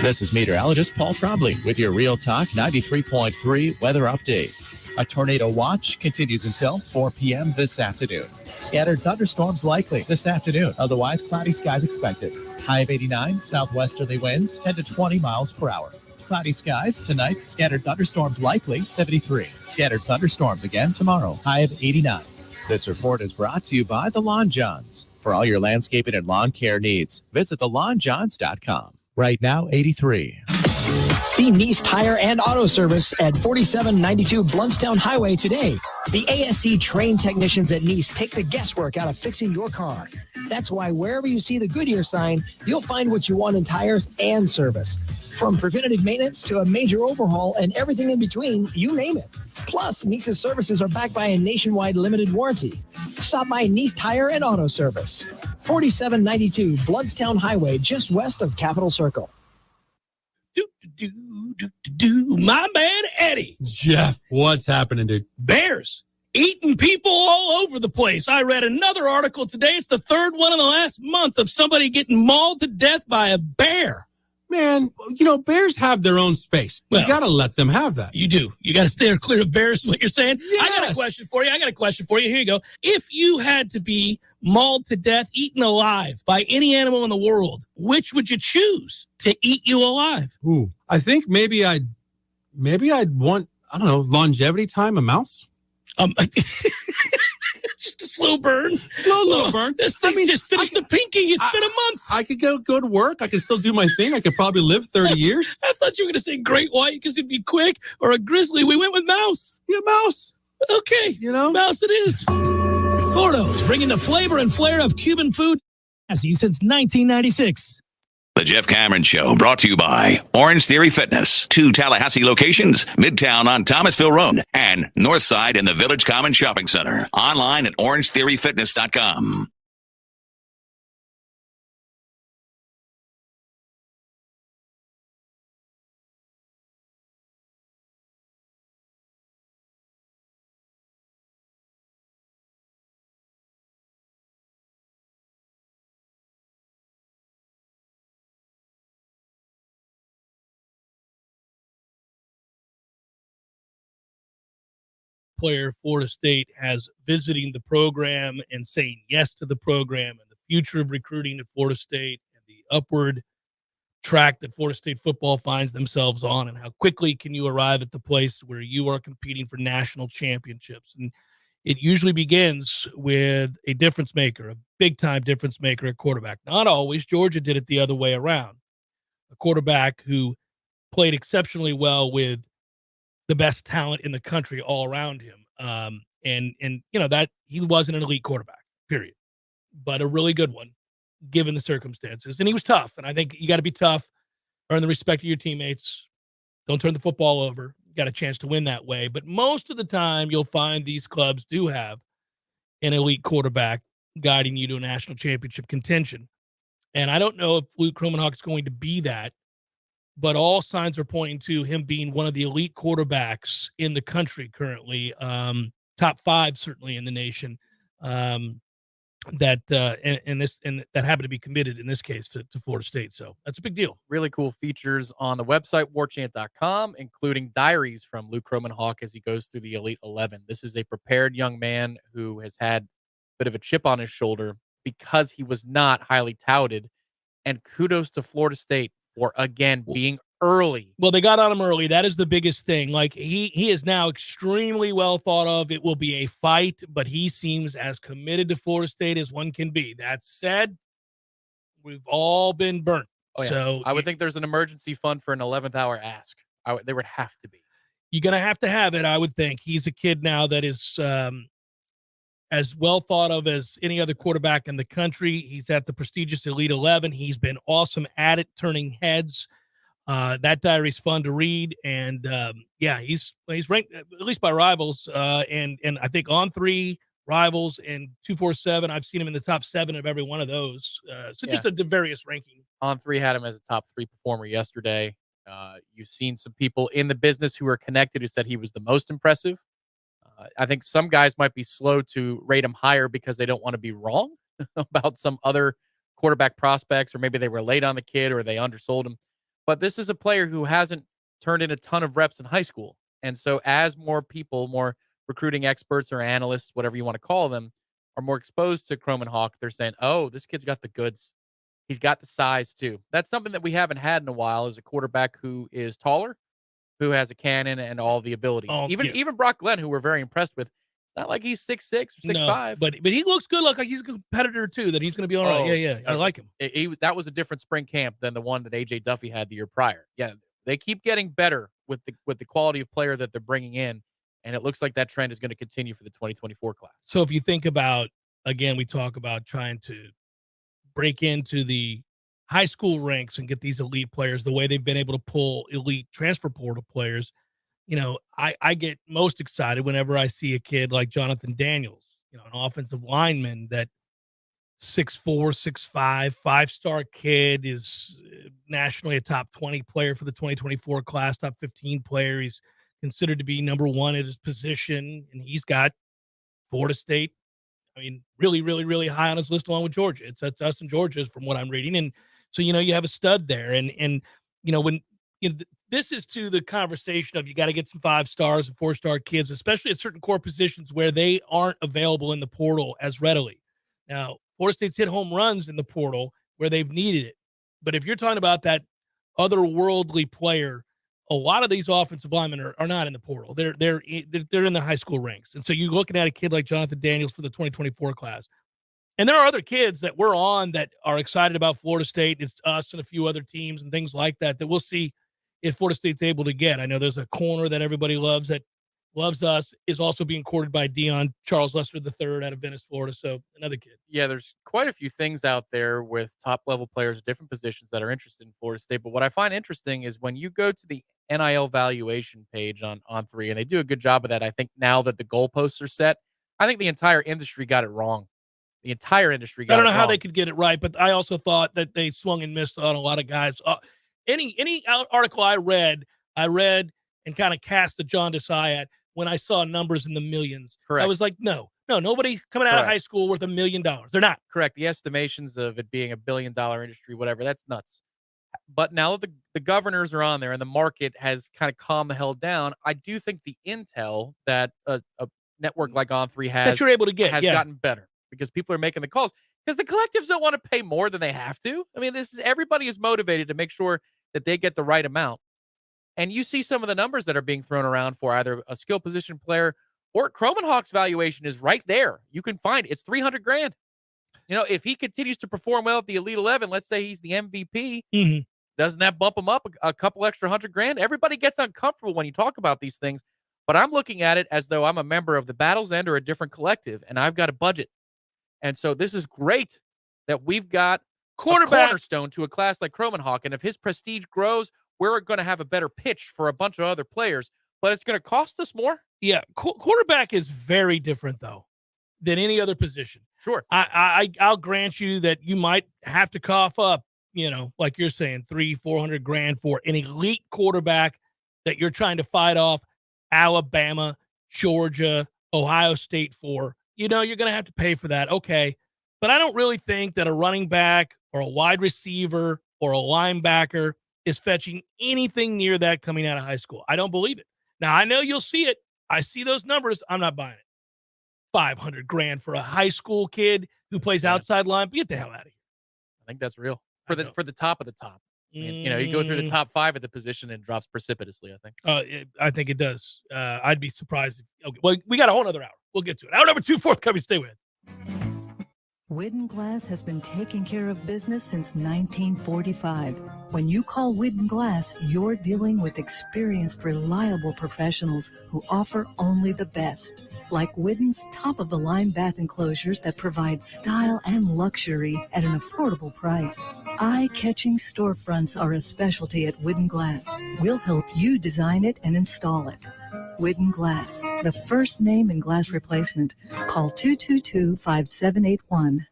This is meteorologist Paul Trombley with your Real Talk 93.3 weather update. A tornado watch continues until 4 p.m. this afternoon. Scattered thunderstorms likely this afternoon. Otherwise, cloudy skies expected. High of 89, southwesterly winds 10 to 20 miles per hour. Cloudy skies tonight. Scattered thunderstorms likely 73. Scattered thunderstorms again tomorrow. High of 89. This report is brought to you by the Lawn Johns. For all your landscaping and lawn care needs, visit thelawnjohns.com. Right now, 83. See Nice Tire and Auto Service at 4792 Bluntstown Highway today. The ASC trained technicians at Nice take the guesswork out of fixing your car. That's why wherever you see the Goodyear sign, you'll find what you want in tires and service. From preventative maintenance to a major overhaul and everything in between, you name it. Plus, Nice's services are backed by a nationwide limited warranty. Stop by Nice Tire and Auto Service. 4792 Bluntstown Highway, just west of Capitol Circle. My man Eddie. Jeff, what's happening, dude? Bears eating people all over the place. I read another article today. It's the third one in the last month of somebody getting mauled to death by a bear. Man, bears have their own space. You got to let them have that. You do. You got to stay clear of bears is what you're saying. Yes. I got a question for you. Here you go. If you had to be mauled to death, eaten alive by any animal in the world, which would you choose to eat you alive? Ooh, I think maybe I'd want, I don't know, longevity time, a mouse. Just a slow burn. Slow burn. This thing's just finished the pinking. It's been a month. I could go to work. I could still do my thing. I could probably live 30 years. I thought you were going to say great white because it'd be quick, or a grizzly. We went with mouse. Yeah, mouse. Okay. Mouse it is. Gordo's, bringing the flavor and flair of Cuban food since 1996. The Jeff Cameron Show, brought to you by Orange Theory Fitness. 2 Tallahassee locations, Midtown on Thomasville Road and Northside in the Village Common Shopping Center. Online at orangetheoryfitness.com. player Florida State has visiting the program and saying yes to the program and the future of recruiting at Florida State and the upward track that Florida State football finds themselves on, and how quickly can you arrive at the place where you are competing for national championships. And it usually begins with a difference maker, a big-time difference maker at quarterback. Not always. Georgia did it the other way around. A quarterback who played exceptionally well with the best talent in the country all around him. And you know, that he wasn't an elite quarterback, period, but a really good one given the circumstances. And he was tough. And I think you got to be tough, earn the respect of your teammates. Don't turn the football over. You got a chance to win that way. But most of the time you'll find these clubs do have an elite quarterback guiding you to a national championship contention. And I don't know if Luke Kromenhoek is going to be that, but all signs are pointing to him being one of the elite quarterbacks in the country currently, top 5 certainly in the nation. That happened to be committed in this case to Florida State. So that's a big deal. Really cool features on the website, warchant.com, including diaries from Luke Kromenhoek as he goes through the Elite 11. This is a prepared young man who has had a bit of a chip on his shoulder because he was not highly touted. And kudos to Florida State for, again, being early. Well, they got on him early. That is the biggest thing. Like, he is now extremely well thought of. It will be a fight, but he seems as committed to Florida State as one can be. That said, we've all been burnt. Oh, yeah. So I would think there's an emergency fund for an 11th hour ask. There would have to be. You're going to have it, I would think. He's a kid now that is as well thought of as any other quarterback in the country. He's at the prestigious Elite 11. He's been awesome at it, turning heads. That diary's fun to read, and he's ranked at least by Rivals, and I think On3, Rivals, and 247. I've seen him in the top 7 of every one of those. Just a various ranking. On3 had him as a top 3 performer yesterday. You've seen some people in the business who are connected who said he was the most impressive. I think some guys might be slow to rate him higher because they don't want to be wrong about some other quarterback prospects, or maybe they were late on the kid or they undersold him. But this is a player who hasn't turned in a ton of reps in high school. And so as more people, more recruiting experts or analysts, whatever you want to call them, are more exposed to Kromenhoek, they're saying, oh, this kid's got the goods. He's got the size too. That's something that we haven't had in a while, is a quarterback who is taller, who has a cannon and all the abilities. Even Brock Glenn, who we're very impressed with, it's not like he's 6'6" or 6'5". But he looks good. Like he's a competitor too. That he's going to be all right. Yeah. I like him. That was a different spring camp than the one that AJ Duffy had the year prior. Yeah, they keep getting better with the quality of player that they're bringing in, and it looks like that trend is going to continue for the 2024 class. So if you think about, again, we talk about trying to break into the high school ranks and get these elite players the way they've been able to pull elite transfer portal players. You know, I get most excited whenever I see a kid like Jonathan Daniels, an offensive lineman that 6'4", 6'5", 5-star kid, is nationally a top 20 player for the 2024 class, top 15 player. He's considered to be number 1 at his position, and he's got Florida State, really, really, really high on his list along with Georgia. It's us and Georgia from what I'm reading. And so, you have a stud there. And when this is to the conversation of, you got to get some 5-stars and 4-star kids, especially at certain core positions where they aren't available in the portal as readily. Now, Florida State's hit home runs in the portal where they've needed it. But if you're talking about that otherworldly player, a lot of these offensive linemen are not in the portal. They're in the high school ranks. And so you're looking at a kid like Jonathan Daniels for the 2024 class. And there are other kids that we're on that are excited about Florida State. It's us and a few other teams and things like that we'll see if Florida State's able to get. I know there's a corner that everybody loves that loves us, is also being courted by Dion Charles Lester III out of Venice, Florida. So another kid. Yeah, there's quite a few things out there with top-level players at different positions that are interested in Florida State. But what I find interesting is when you go to the NIL valuation page on 3, and they do a good job of that. I think now that the goalposts are set, I think the entire industry got it wrong. The entire industry got it wrong. I don't know how they could get it right, but I also thought that they swung and missed on a lot of guys. Any article I read and kind of cast the jaundice eye at when I saw numbers in the millions. Correct. I was like, no, nobody coming out of high school worth $1 million. They're not. Correct. The estimations of it being $1 billion industry, whatever, that's nuts. But now that the governors are on there and the market has kind of calmed the hell down, I do think the intel that a network like On3 that you're able to get has gotten better because people are making the calls because the collectives don't want to pay more than they have to. I mean, everybody is motivated to make sure that they get the right amount. And you see some of the numbers that are being thrown around for either a skill position player or Kromenhoek's valuation is right there. You can find it's $300,000. You know, if he continues to perform well at the Elite 11, let's say he's the MVP, doesn't that bump him up a couple extra $100,000? Everybody gets uncomfortable when you talk about these things, but I'm looking at it as though I'm a member of the Battle's End or a different collective, and I've got a budget. And so this is great that we've got a cornerstone to a class like Kromenhoek, and if his prestige grows, we're going to have a better pitch for a bunch of other players, but it's going to cost us more. Yeah, quarterback is very different, though, than any other position. Sure. I'll grant you that you might have to cough up, you know, like you're saying, $300,000-400,000 for an elite quarterback that you're trying to fight off Alabama, Georgia, Ohio State for. You know, you're going to have to pay for that. Okay. But I don't really think that a running back or a wide receiver or a linebacker is fetching anything near that coming out of high school. I don't believe it. Now, I know you'll see it. I see those numbers. I'm not buying it. $500,000 for a high school kid who plays outside line. Get the hell out of here. I think that's real for the top of the top. I mean, you know, you go through the top 5 at the position and it drops precipitously, I think. I think it does. I'd be surprised. Okay, well, we got a whole other hour. We'll get to it. Hour number 2 forthcoming. Stay with. Widden Glass has been taking care of business since 1945. When you call Widden Glass, you're dealing with experienced, reliable professionals who offer only the best. Like Widden's top-of-the-line bath enclosures that provide style and luxury at an affordable price. Eye-catching storefronts are a specialty at Widden Glass. We'll help you design it and install it. Widden Glass, the first name in glass replacement. Call 222-5781.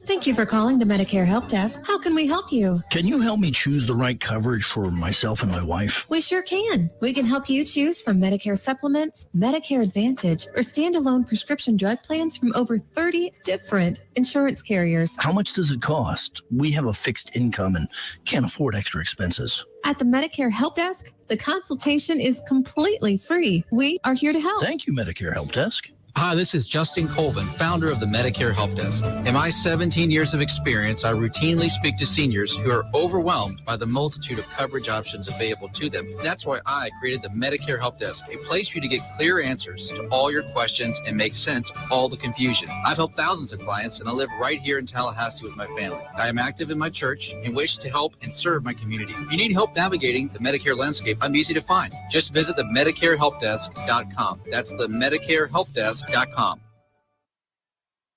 Thank you for calling the Medicare Help Desk. How can we help you? Can you help me choose the right coverage for myself and my wife? We sure can. We can help you choose from Medicare supplements, Medicare Advantage, or standalone prescription drug plans from over 30 different insurance carriers. How much does it cost? We have a fixed income and can't afford extra expenses. At the Medicare Help Desk, the consultation is completely free. We are here to help. Thank you, Medicare Help Desk. Hi, this is Justin Colvin, founder of the Medicare Help Desk. In my 17 years of experience, I routinely speak to seniors who are overwhelmed by the multitude of coverage options available to them. That's why I created the Medicare Help Desk, a place for you to get clear answers to all your questions and make sense of all the confusion. I've helped thousands of clients, and I live right here in Tallahassee with my family. I am active in my church and wish to help and serve my community. If you need help navigating the Medicare landscape, I'm easy to find. Just visit the MedicareHelpDesk.com. That's the MedicareHelpDesk.com.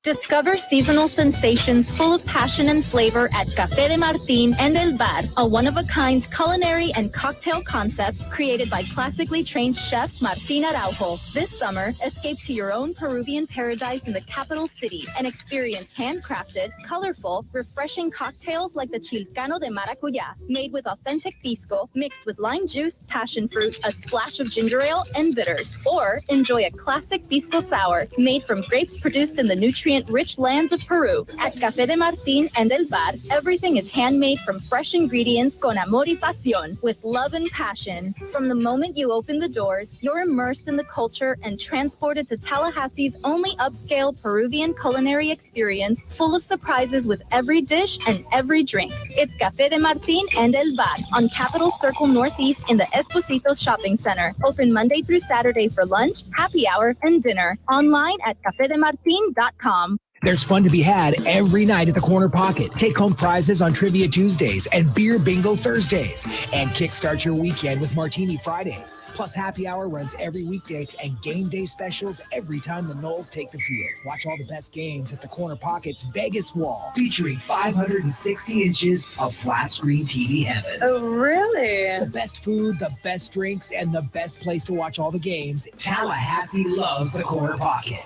Discover seasonal sensations full of passion and flavor at Café de Martín and El Bar, a one-of-a-kind culinary and cocktail concept created by classically trained chef Martín Araujo. This summer, escape to your own Peruvian paradise in the capital city and experience handcrafted, colorful, refreshing cocktails like the Chilcano de Maracuyá, made with authentic pisco, mixed with lime juice, passion fruit, a splash of ginger ale, and bitters. Or enjoy a classic pisco sour made from grapes produced in the nutrient-rich lands of Peru. At Café de Martín and El Bar, everything is handmade from fresh ingredients con amor y pasión, with love and passion. From the moment you open the doors, you're immersed in the culture and transported to Tallahassee's only upscale Peruvian culinary experience, full of surprises with every dish and every drink. It's Café de Martín and El Bar on Capitol Circle Northeast in the Esposito Shopping Center. Open Monday through Saturday for lunch, happy hour, and dinner. Online at cafedemartin.com. There's fun to be had every night at the Corner Pocket. Take home prizes on Trivia Tuesdays and Beer Bingo Thursdays. And kickstart your weekend with Martini Fridays. Plus happy hour runs every weekday and game day specials every time the Noles take the field. Watch all the best games at the Corner Pocket's Vegas Wall, featuring 560 inches of flat screen TV heaven. Oh, really? The best food, the best drinks, and the best place to watch all the games. Tallahassee loves the Corner Pocket.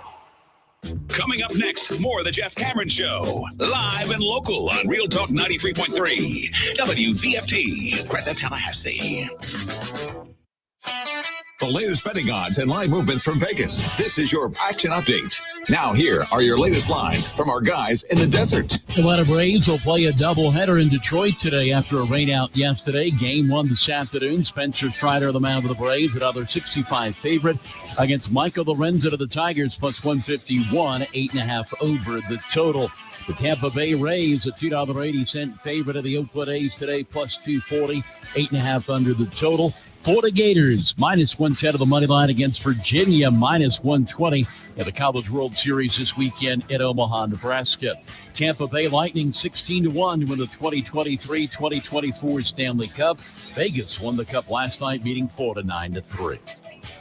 Coming up next, more of the Jeff Cameron Show. Live and local on Real Talk 93.3. WVFT, Greta, Tallahassee. The latest betting odds and line movements from Vegas. This is your action update. Now, here are your latest lines from our guys in the desert. The Atlanta Braves will play a doubleheader in Detroit today after a rainout yesterday. Game 1 this afternoon. Spencer Strider, the man with the Braves, another 65 favorite against Michael Lorenzen of the Tigers, plus 151, 8.5 over the total. The Tampa Bay Rays, a $2.80 favorite of the Oakland A's today, plus 240, 8.5 under the total. For the Gators, minus 110 of the money line against Virginia, minus 120 in the College World Series this weekend in Omaha, Nebraska. Tampa Bay Lightning 16-1 to win the 2023-2024 Stanley Cup. Vegas won the Cup last night, beating Florida 9-3.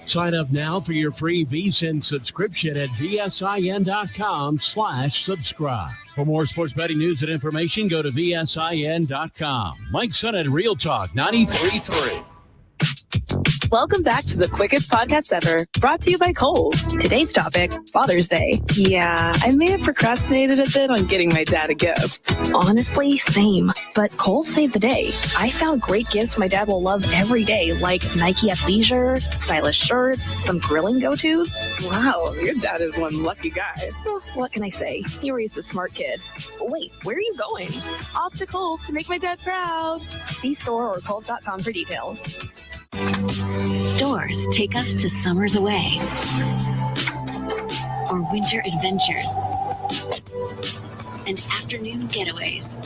Sign up now for your free VSiN subscription at vsin.com/subscribe. For more sports betting news and information, go to vsin.com. Mike Sennett, Real Talk 93.3. Welcome back to the quickest podcast ever, brought to you by Kohl's. Today's topic, Father's Day. Yeah, I may have procrastinated a bit on getting my dad a gift. Honestly, same. But Kohl's saved the day. I found great gifts my dad will love every day, like Nike athleisure, stylish shirts, some grilling go-tos. Wow, your dad is one lucky guy. Well, what can I say? He raised a smart kid. Wait, where are you going? Off to Kohl's to make my dad proud. See store or Kohl's.com for details. Doors take us to summers away or winter adventures and afternoon getaways.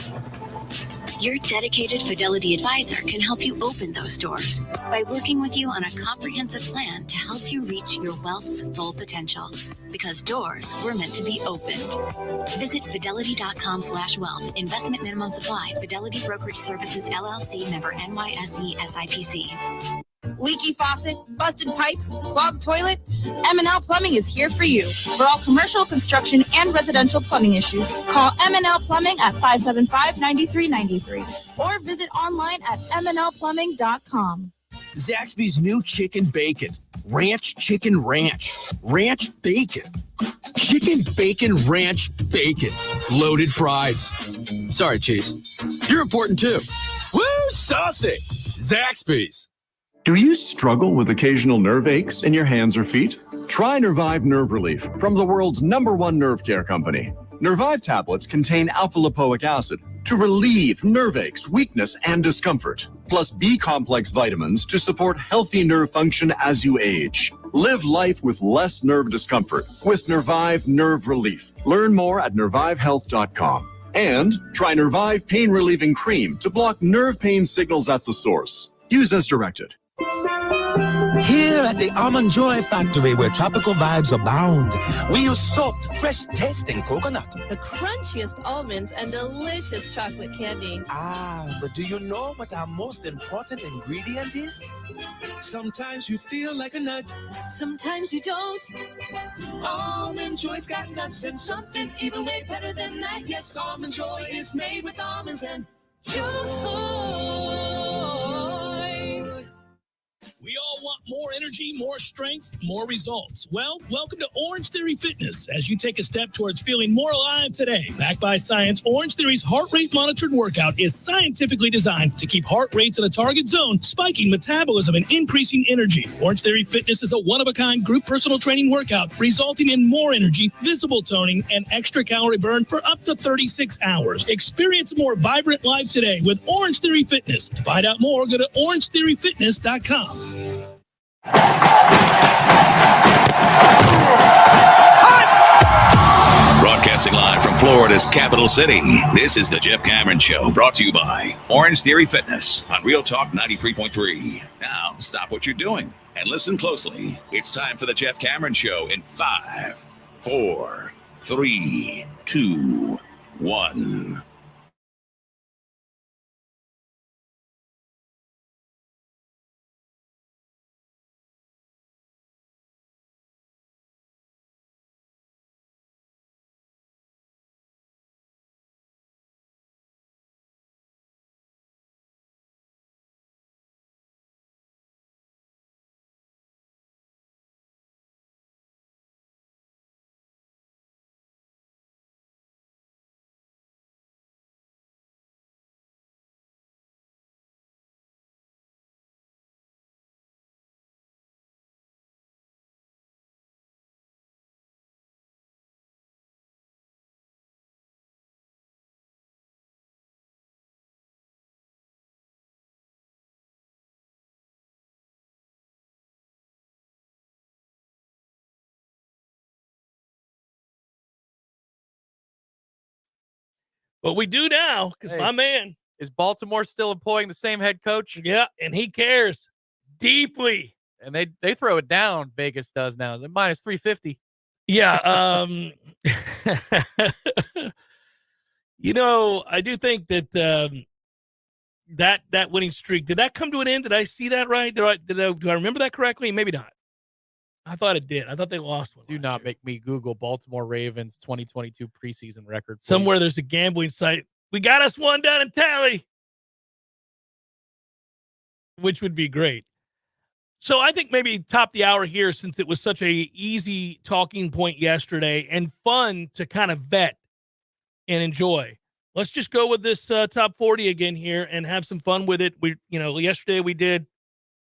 Your dedicated Fidelity advisor can help you open those doors by working with you on a comprehensive plan to help you reach your wealth's full potential. Because doors were meant to be opened. Visit fidelity.com/wealth. Investment minimum supply. Fidelity Brokerage Services, LLC, member NYSE SIPC. Leaky faucet, busted pipes, clogged toilet? M&L Plumbing is here for you. For all commercial, construction, and residential plumbing issues, call M&L Plumbing at 575-9393 or visit online at mnlplumbing.com. Zaxby's new chicken bacon. Ranch chicken ranch. Ranch bacon. Chicken bacon ranch bacon. Loaded fries. Sorry, Cheese. You're important too. Woo, saucy. Zaxby's. Do you struggle with occasional nerve aches in your hands or feet? Try Nervive Nerve Relief from the world's #1 nerve care company. Nervive tablets contain alpha-lipoic acid to relieve nerve aches, weakness, and discomfort, plus B-complex vitamins to support healthy nerve function as you age. Live life with less nerve discomfort with Nervive Nerve Relief. Learn more at nervivehealth.com. And try Nervive Pain Relieving Cream to block nerve pain signals at the source. Use as directed. Here at the Almond Joy Factory, where tropical vibes abound, we use soft, fresh-tasting coconut. The crunchiest almonds and delicious chocolate candy. Ah, but do you know what our most important ingredient is? Sometimes you feel like a nut. Sometimes you don't. Almond Joy's got nuts and something even way better than that. Yes, Almond Joy is made with almonds and joy. We all want more energy, more strength, more results. Well, welcome to Orange Theory Fitness as you take a step towards feeling more alive today. Backed by science, Orange Theory's heart rate monitored workout is scientifically designed to keep heart rates in a target zone, spiking metabolism and increasing energy. Orange Theory Fitness is a one-of-a-kind group personal training workout resulting in more energy, visible toning, and extra calorie burn for up to 36 hours. Experience a more vibrant life today with Orange Theory Fitness. To find out more, go to orangetheoryfitness.com. Broadcasting live from Florida's capital city, this is the Jeff Cameron Show, brought to you by Orange Theory Fitness on Real Talk 93.3. Now, stop what you're doing and listen closely. It's time for the Jeff Cameron Show in 5, 4, 3, 2, 1. But we do now because Hey. my man. Is Baltimore still employing the same head coach? Yeah, and he cares deeply. And they throw it down. Vegas does now. It's minus 350. Yeah. I do think that that winning streak, did that come to an end? Did I see that right? Do I remember that correctly? Maybe not. I thought it did. I thought they lost one. Do not make me Google Baltimore Ravens 2022 preseason record. Please. Somewhere there's a gambling site. We got us one down in Tally, which would be great. So I think maybe top the hour here, since it was such a easy talking point yesterday and fun to kind of vet and enjoy. Let's just go with this top 40 again here and have some fun with it. Yesterday we did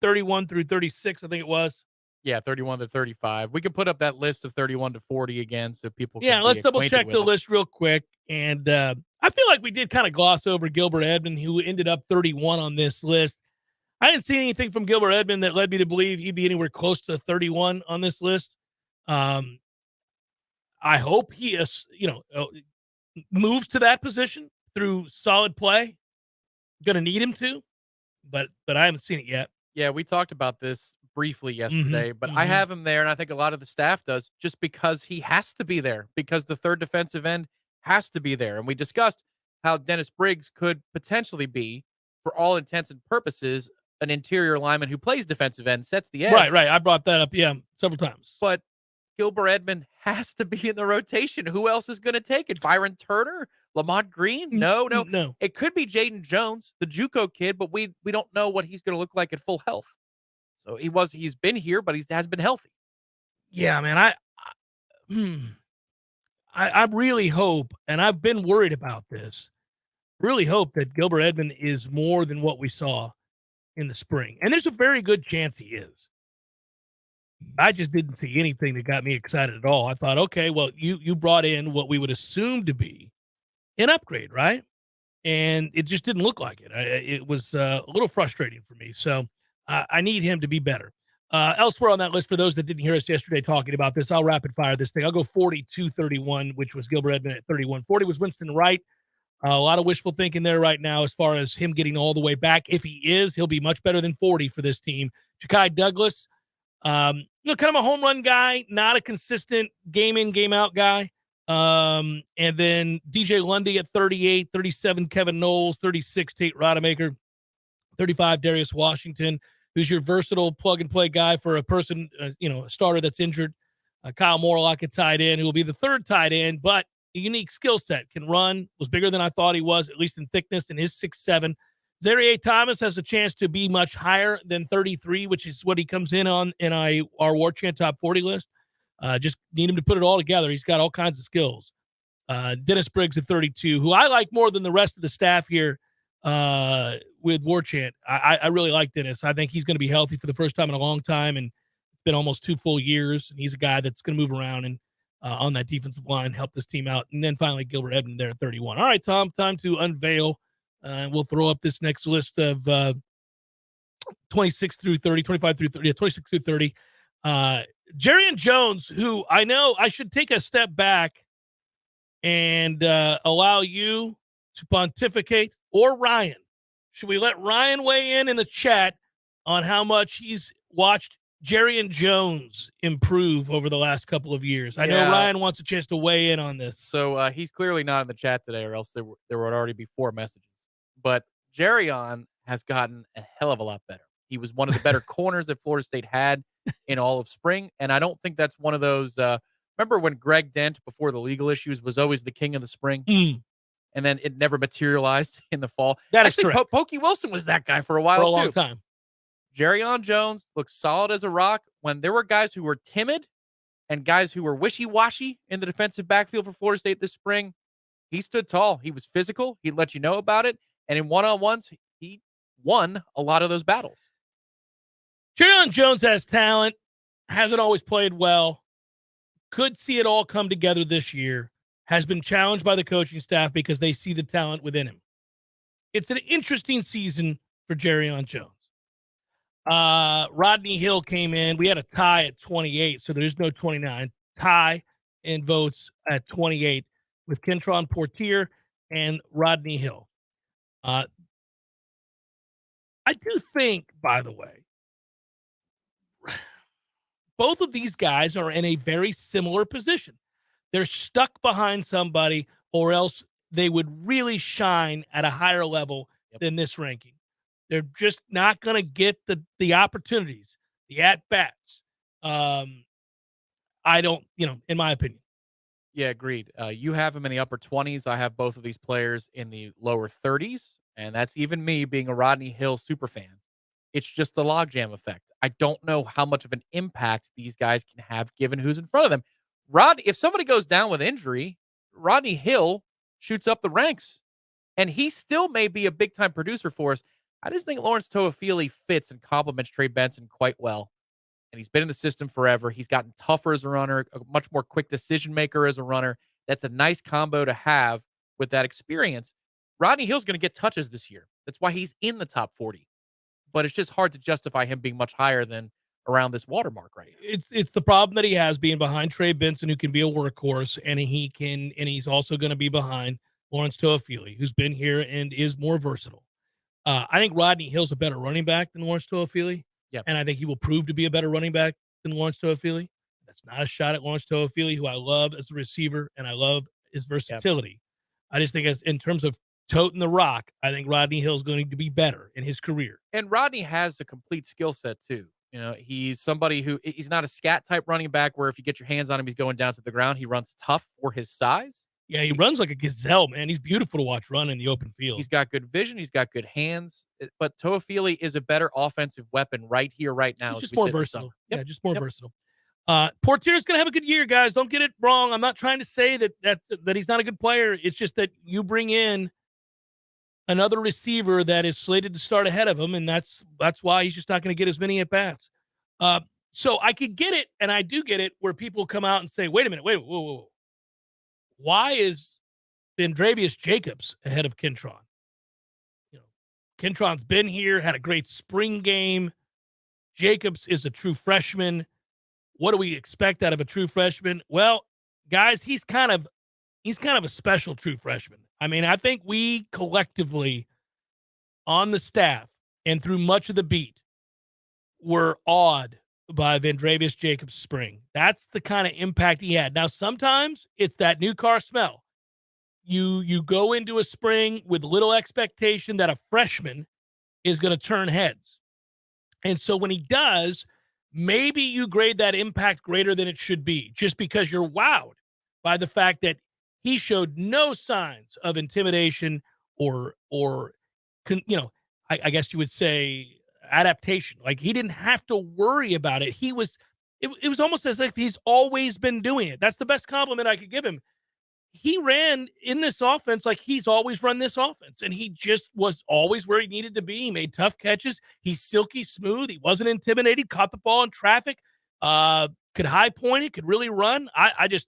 31 through 36, I think it was. Yeah, 31 to 35. We could put up that list of 31 to 40 again so people can let's double check the it. list real quick. And I feel like we did kind of gloss over Gilbert Edmond, who ended up 31 on this list. I didn't see anything from Gilbert Edmond that led me to believe he'd be anywhere close to 31 on this list. I hope he is, moves to that position through solid play. Going to need him to, but I haven't seen it yet. Yeah, we talked about this briefly yesterday, but I have him there, and I think a lot of the staff does, just because he has to be there, because the third defensive end has to be there. And we discussed how Dennis Briggs could potentially be, for all intents and purposes, an interior lineman who plays defensive end, sets the edge. Right. I brought that up, several times. But Gilbert Edmond has to be in the rotation. Who else is going to take it? Byron Turner? Lamont Green? No. It could be Jaden Jones, the JUCO kid, but we don't know what he's going to look like at full health. So he's been here, but he has been healthy. Yeah, man. I really hope, and I've been worried about this, really hope that Gilbert Edmond is more than what we saw in the spring. And there's a very good chance he is. I just didn't see anything that got me excited at all. I thought, okay, well, you brought in what we would assume to be an upgrade, right? And it just didn't look like it. It was a little frustrating for me. So I need him to be better. Elsewhere on that list, for those that didn't hear us yesterday talking about this, I'll rapid fire this thing. I'll go 40-31, which was Gilbert Edmond at 31. 40 was Winston Wright. A lot of wishful thinking there right now as far as him getting all the way back. If he is, he'll be much better than 40 for this team. Ja'Kai Douglas, kind of a home run guy, not a consistent game in, game out guy. And then DJ Lundy at 38, 37, Kevin Knowles, 36, Tate Rodemaker, 35, Darius Washington, who's your versatile plug-and-play guy for a person, a starter that's injured. Kyle Morlock at tight end, who will be the third tight end, but a unique skill set, can run, was bigger than I thought he was, at least in thickness, and his 6'7". Zaire Thomas has a chance to be much higher than 33, which is what he comes in on in our Warchant top 40 list. Just need him to put it all together. He's got all kinds of skills. Dennis Briggs at 32, who I like more than the rest of the staff here with Warchant. I really like Dennis. I think he's going to be healthy for the first time in a long time, and it's been almost 2 full years. And he's a guy that's going to move around and on that defensive line, help this team out. And then finally, Gilbert Edmond there at 31. All right, Tom, time to unveil. We'll throw up this next list of 26 through 30, 25 through 30, 26 through 30. Jerrion Jones, who I know I should take a step back and allow you to pontificate, or Ryan. Should we let Ryan weigh in the chat on how much he's watched Jerrion Jones improve over the last couple of years? I know Ryan wants a chance to weigh in on this. So he's clearly not in the chat today, or else there would already be 4 messages. But Jerrion has gotten a hell of a lot better. He was one of the better corners that Florida State had in all of spring, and I don't think that's one of those remember when Greg Dent, before the legal issues, was always the king of the spring? And then it never materialized in the fall. That is correct. Pokey Wilson was that guy for a while, for a long time. Jerrion Jones looks solid as a rock. When there were guys who were timid and guys who were wishy-washy in the defensive backfield for Florida State this spring, he stood tall. He was physical. He'd let you know about it. And in one-on-ones, he won a lot of those battles. Jerrion Jones has talent, hasn't always played well, could see it all come together this year, has been challenged by the coaching staff because they see the talent within him. It's an interesting season for Jerrion Jones. Rodney Hill came in. We had a tie at 28, so there's no 29. Tie in votes at 28 with Kentron Portier and Rodney Hill. I do think, by the way, both of these guys are in a very similar position. They're stuck behind somebody, or else they would really shine at a higher level than this ranking. They're just not going to get the opportunities, the at-bats. I don't, in my opinion. Yeah, agreed. You have him in the upper 20s. I have both of these players in the lower 30s, and that's even me being a Rodney Hill super fan. It's just the logjam effect. I don't know how much of an impact these guys can have given who's in front of them. If somebody goes down with injury, Rodney Hill shoots up the ranks, and he still may be a big-time producer for us. I just think Lawrence Toafili fits and complements Trey Benson quite well. And he's been in the system forever. He's gotten tougher as a runner, a much more quick decision maker as a runner. That's a nice combo to have with that experience. Rodney Hill's going to get touches this year. That's why he's in the top 40. But it's just hard to justify him being much higher than around this watermark right now. It's the problem that he has being behind Trey Benson, who can be a workhorse, and he's also going to be behind Lawrence Toafili, who's been here and is more versatile. I think Rodney Hill's a better running back than Lawrence Toafili. Yep. And I think he will prove to be a better running back than Lawrence Toafili. That's not a shot at Lawrence Toafili, who I love as a receiver, and I love his versatility. Yep. I just think in terms of toting the rock, I think Rodney Hill is going to be better in his career. And Rodney has a complete skill set too. He's somebody he's not a scat type running back where if you get your hands on him, he's going down to the ground. He runs tough for his size. Yeah, he runs like a gazelle, man. He's beautiful to watch run in the open field. He's got good vision. He's got good hands. But Toafili is a better offensive weapon right here, right now. He's just more versatile. Yep. Yeah, just more versatile. Portier's going to have a good year, guys. Don't get it wrong. I'm not trying to say that he's not a good player. It's just that you bring in another receiver that is slated to start ahead of him, and that's why he's just not going to get as many at-bats. So I could get it, and I do get it, where people come out and say, wait a minute, whoa. Why is Vendravius Jacobs ahead of Kentron? Kentron's been here, had a great spring game. Jacobs is a true freshman. What do we expect out of a true freshman? Well, guys, he's kind of a special true freshman. I mean, I think we collectively on the staff and through much of the beat were awed by Vendravius Jacobs' spring. That's the kind of impact he had. Now, sometimes it's that new car smell. You go into a spring with little expectation that a freshman is going to turn heads. And so when he does, maybe you grade that impact greater than it should be, just because you're wowed by the fact that he showed no signs of intimidation or I guess you would say adaptation. Like, he didn't have to worry about it. It was almost as if he's always been doing it. That's the best compliment I could give him. He ran in this offense like he's always run this offense, and he just was always where he needed to be. He made tough catches. He's silky smooth. He wasn't intimidated, caught the ball in traffic, could high point it, could really run. I just,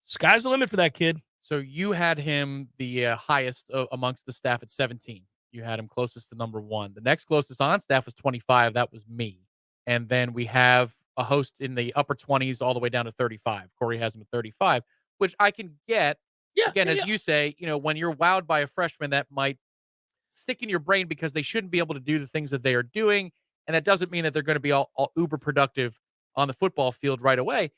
sky's the limit for that kid. So you had him the highest amongst the staff at 17. You had him closest to number 1. The next closest on staff was 25. That was me. And then we have a host in the upper 20s all the way down to 35. Corey has him at 35, which I can get. Yeah. Again, as you say, when you're wowed by a freshman, that might stick in your brain because they shouldn't be able to do the things that they are doing. And that doesn't mean that they're going to be all uber productive on the football field right away.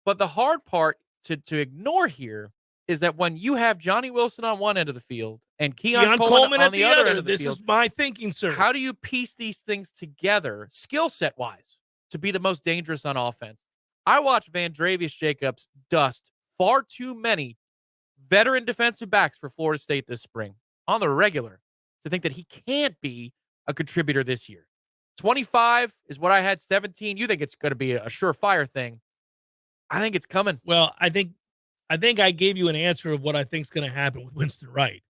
But the hard part to ignore here is that when you have Johnny Wilson on one end of the field and Keon Coleman on the other end of the field, this is my thinking, sir. How do you piece these things together, skill set wise, to be the most dangerous on offense? I watched Vendravius Jacobs dust far too many veteran defensive backs for Florida State this spring on the regular to think that he can't be a contributor this year. 25 is what I had. 17. You think it's going to be a surefire thing? I think it's coming. Well, I think I gave you an answer of what I think is going to happen with Winston Wright.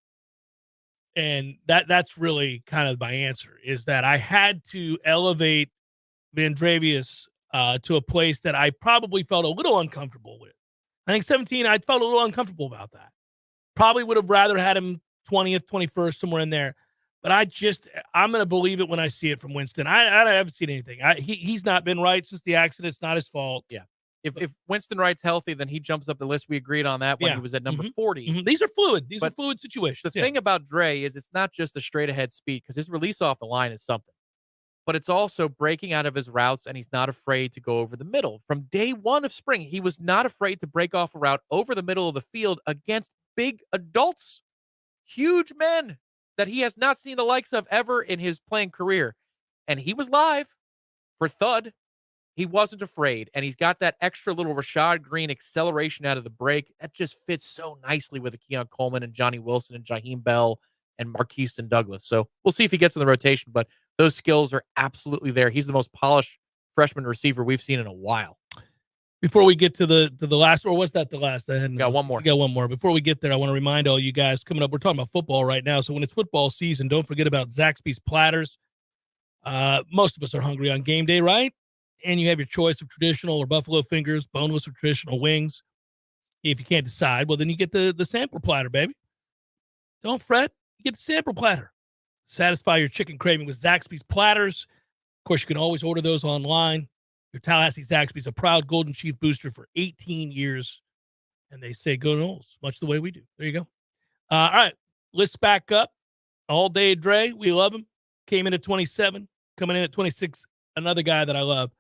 And that's really kind of my answer, is that I had to elevate Vendravius to a place that I probably felt a little uncomfortable with. I think 17, I felt a little uncomfortable about that. Probably would have rather had him 20th, 21st, somewhere in there. But I'm going to believe it when I see it from Winston. I haven't seen anything. He's not been right since the accident. It's not his fault. Yeah. If Winston Wright's healthy, then he jumps up the list. We agreed on that when he was at number 40. These are fluid. These are fluid situations. The thing about Dre is it's not just a straight ahead speed because his release off the line is something, but it's also breaking out of his routes, and he's not afraid to go over the middle. From day one of spring, he was not afraid to break off a route over the middle of the field against big adults, huge men that he has not seen the likes of ever in his playing career. And he was live for Thud. He wasn't afraid, and he's got that extra little Rashad Green acceleration out of the break. That just fits so nicely with Keon Coleman and Johnny Wilson and Jaheim Bell and Marquise Douglas. So we'll see if he gets in the rotation, but those skills are absolutely there. He's the most polished freshman receiver we've seen in a while. Before we get to the last, or was that the last? I hadn't. Got one more. We got one more. Before we get there, I want to remind all you guys coming up, we're talking about football right now. So when it's football season, don't forget about Zaxby's Platters. Most of us are hungry on game day, right? And you have your choice of traditional or buffalo fingers, boneless or traditional wings. If you can't decide, well, then you get the sampler platter, baby. Don't fret. You get the sampler platter. Satisfy your chicken craving with Zaxby's Platters. Of course, you can always order those online. Your Tallahassee Zaxby's a proud Golden Chief booster for 18 years. And they say go Noles, much the way we do. There you go. All right, let's back up. All Day Dre, we love him. Came in at 27, coming in at 26. Another guy that I love,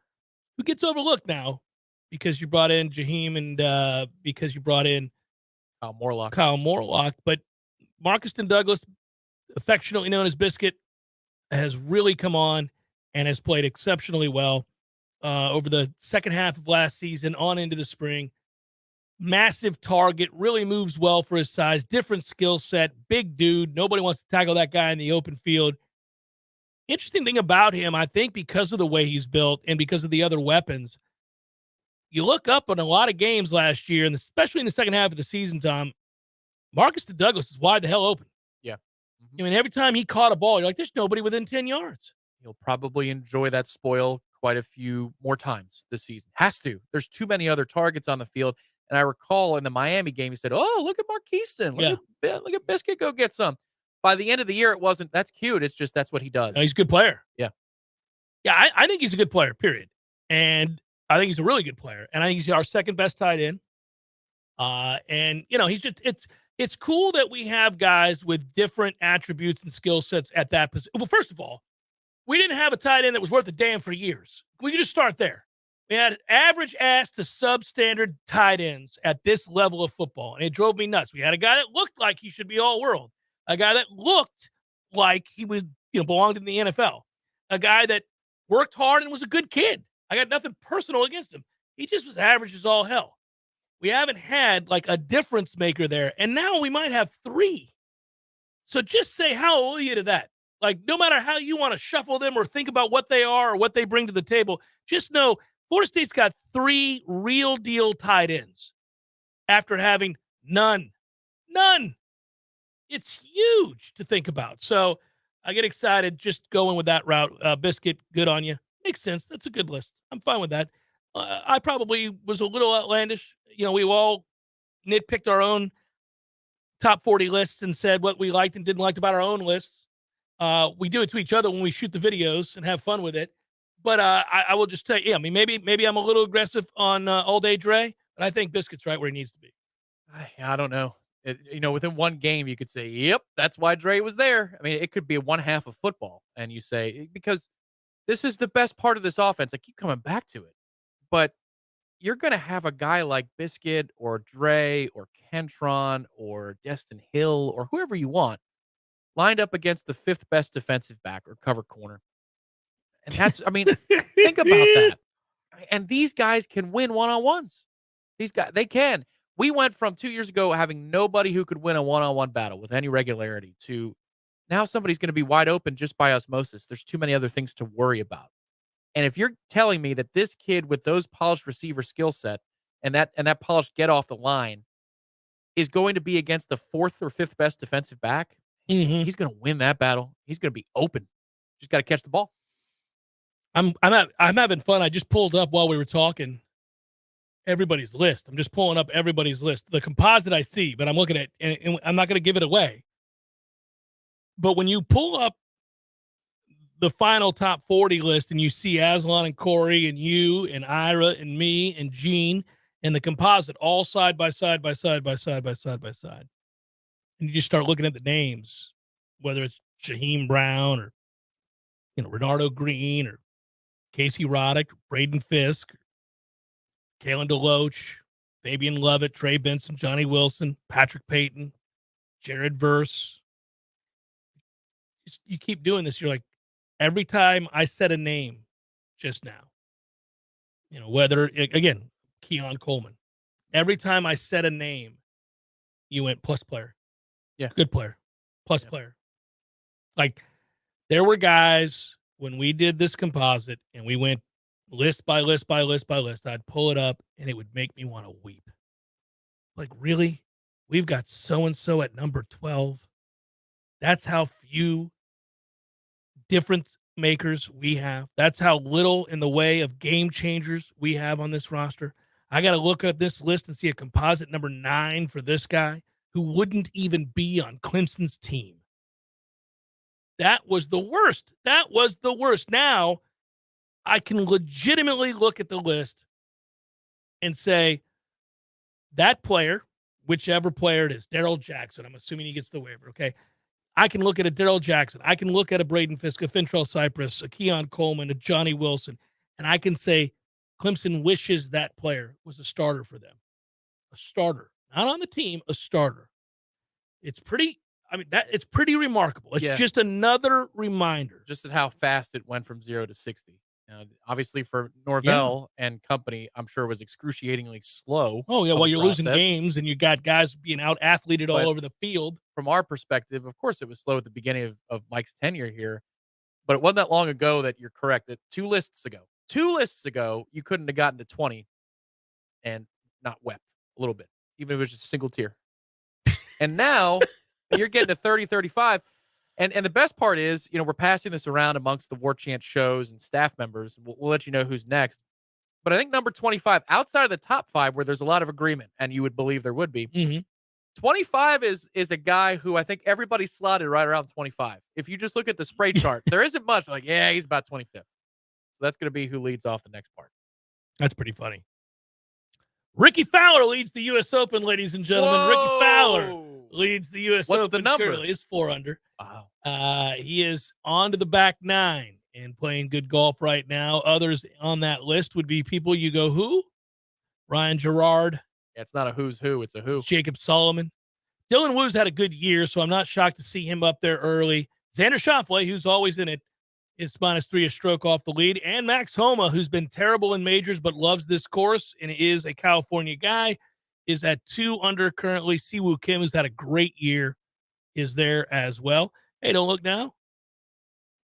who gets overlooked now because you brought in Jaheim and because you brought in Kyle Morlock. But Marcus Douglas, affectionately known as Biscuit, has really come on and has played exceptionally well over the second half of last season on into the spring. Massive target, really moves well for his size, different skill set, big dude. Nobody wants to tackle that guy in the open field. Interesting thing about him, I think because of the way he's built and because of the other weapons, you look up on a lot of games last year, and especially in the second half of the season, Tom, Marcus Douglas is wide the hell open. Yeah. I mean, every time he caught a ball, you're like, there's nobody within 10 yards. He'll probably enjoy that spoil quite a few more times this season. Has to. There's too many other targets on the field. And I recall in the Miami game, he said, oh, look at Marquise. Look at Biscuit go get some. By the end of the year, it wasn't, that's cute. It's just that's what he does. No, he's a good player. Yeah. Yeah, I think he's a good player, period. And I think he's a really good player. And I think he's our second best tight end. And, you know, he's just, it's cool that we have guys with different attributes and skill sets at that position. Well, first of all, we didn't have a tight end that was worth a damn for years. We can just start there. We had average ass to substandard tight ends at this level of football, and it drove me nuts. We had a guy that looked like he should be all world, a guy that looked like he was, belonged in the NFL, a guy that worked hard and was a good kid. I got nothing personal against him. He just was average as all hell. We haven't had like a difference maker there, and now we might have three. So just say hallelujah to that. Like, no matter how you want to shuffle them or think about what they are or what they bring to the table, just know Florida State's got three real deal tight ends after having none. None. It's huge to think about. So I get excited just going with that route. Biscuit, good on you. Makes sense. That's a good list. I'm fine with that. I probably was a little outlandish. We all nitpicked our own top 40 lists and said what we liked and didn't like about our own lists. We do it to each other when we shoot the videos and have fun with it. But I will just tell you, maybe I'm a little aggressive on All Day Dre, but I think Biscuit's right where he needs to be. I don't know. Within one game, you could say, yep, that's why Dre was there. I mean, it could be one half of football. And you say, because this is the best part of this offense. I keep coming back to it. But you're going to have a guy like Biscuit or Dre or Kentron or Destin Hill or whoever you want lined up against the fifth best defensive back or cover corner. And that's, think about that. And these guys can win one-on-ones. These guys, they can. We went from 2 years ago having nobody who could win a one-on-one battle with any regularity to now somebody's going to be wide open just by osmosis. There's too many other things to worry about. And if you're telling me that this kid with those polished receiver skill set and that polished get off the line is going to be against the fourth or fifth best defensive back, he's going to win that battle. He's going to be open. Just got to catch the ball. I'm having fun. I just pulled up while we were talking everybody's list. I'm just pulling up everybody's list. The composite I see, but I'm looking at, and I'm not going to give it away. But when you pull up the final top 40 list and you see Aslan and Corey and you and Ira and me and Gene and the composite all side by side by side by side by side by side. And you just start looking at the names, whether it's Shaheem Brown or, Renardo Green or Casey Roddick, Braden Fisk, Kalen DeLoach, Fabian Lovett, Trey Benson, Johnny Wilson, Patrick Payton, Jared Verse. You keep doing this. You're like, every time I said a name just now, whether, again, Keon Coleman, every time I said a name, you went plus player. Yeah. Good player. Plus player. Like, there were guys when we did this composite and we went list by list by list by list, I'd pull it up and it would make me want to weep. Like, really? We've got so-and-so at number 12. That's how few difference makers we have. That's how little in the way of game changers we have on this roster. I got to look at this list and see a composite number 9 for this guy who wouldn't even be on Clemson's team. That was the worst. That was the worst. Now, I can legitimately look at the list and say, that player, whichever player it is, Darrell Jackson, I'm assuming he gets the waiver, okay? I can look at a Darrell Jackson. I can look at a Braden Fisk, a Fintrell Cypress, a Keon Coleman, a Johnny Wilson, and I can say Clemson wishes that player was a starter for them. A starter. Not on the team, a starter. It's pretty remarkable. It's just another reminder. Just at how fast it went from 0 to 60. Obviously for Norvell and company, I'm sure it was excruciatingly slow. Oh, yeah, while you're losing games and you got guys being out-athleted all over the field. From our perspective, of course, it was slow at the beginning of Mike's tenure here. But it wasn't that long ago that you're correct. That 2 lists ago, you couldn't have gotten to 20 and not wept a little bit, even if it was just a single tear. And now you're getting to 30, 35. And the best part is, we're passing this around amongst the Warchant shows and staff members. We'll let you know who's next. But I think number 25, outside of the top 5, where there's a lot of agreement, and you would believe there would be, 25 is a guy who I think everybody slotted right around 25. If you just look at the spray chart, there isn't much. Like, yeah, he's about 25th. So that's going to be who leads off the next part. That's pretty funny. Ricky Fowler leads the U.S. Open, ladies and gentlemen. Whoa! Ricky Fowler leads the U.S. Open. What's the number? Currently is 4 under. Wow. He is on to the back 9 and playing good golf right now. Others on that list would be people you go, who? Ryan Gerard. Yeah, it's not a who's who. It's a who. Jacob Solomon. Dylan Wu's had a good year, so I'm not shocked to see him up there early. Xander Schauffele, who's always in it, is -3, a stroke off the lead. And Max Homa, who's been terrible in majors but loves this course and is a California guy, is at 2 under currently. Siwoo Kim, who's had a great year, is there as well. Hey, don't look now.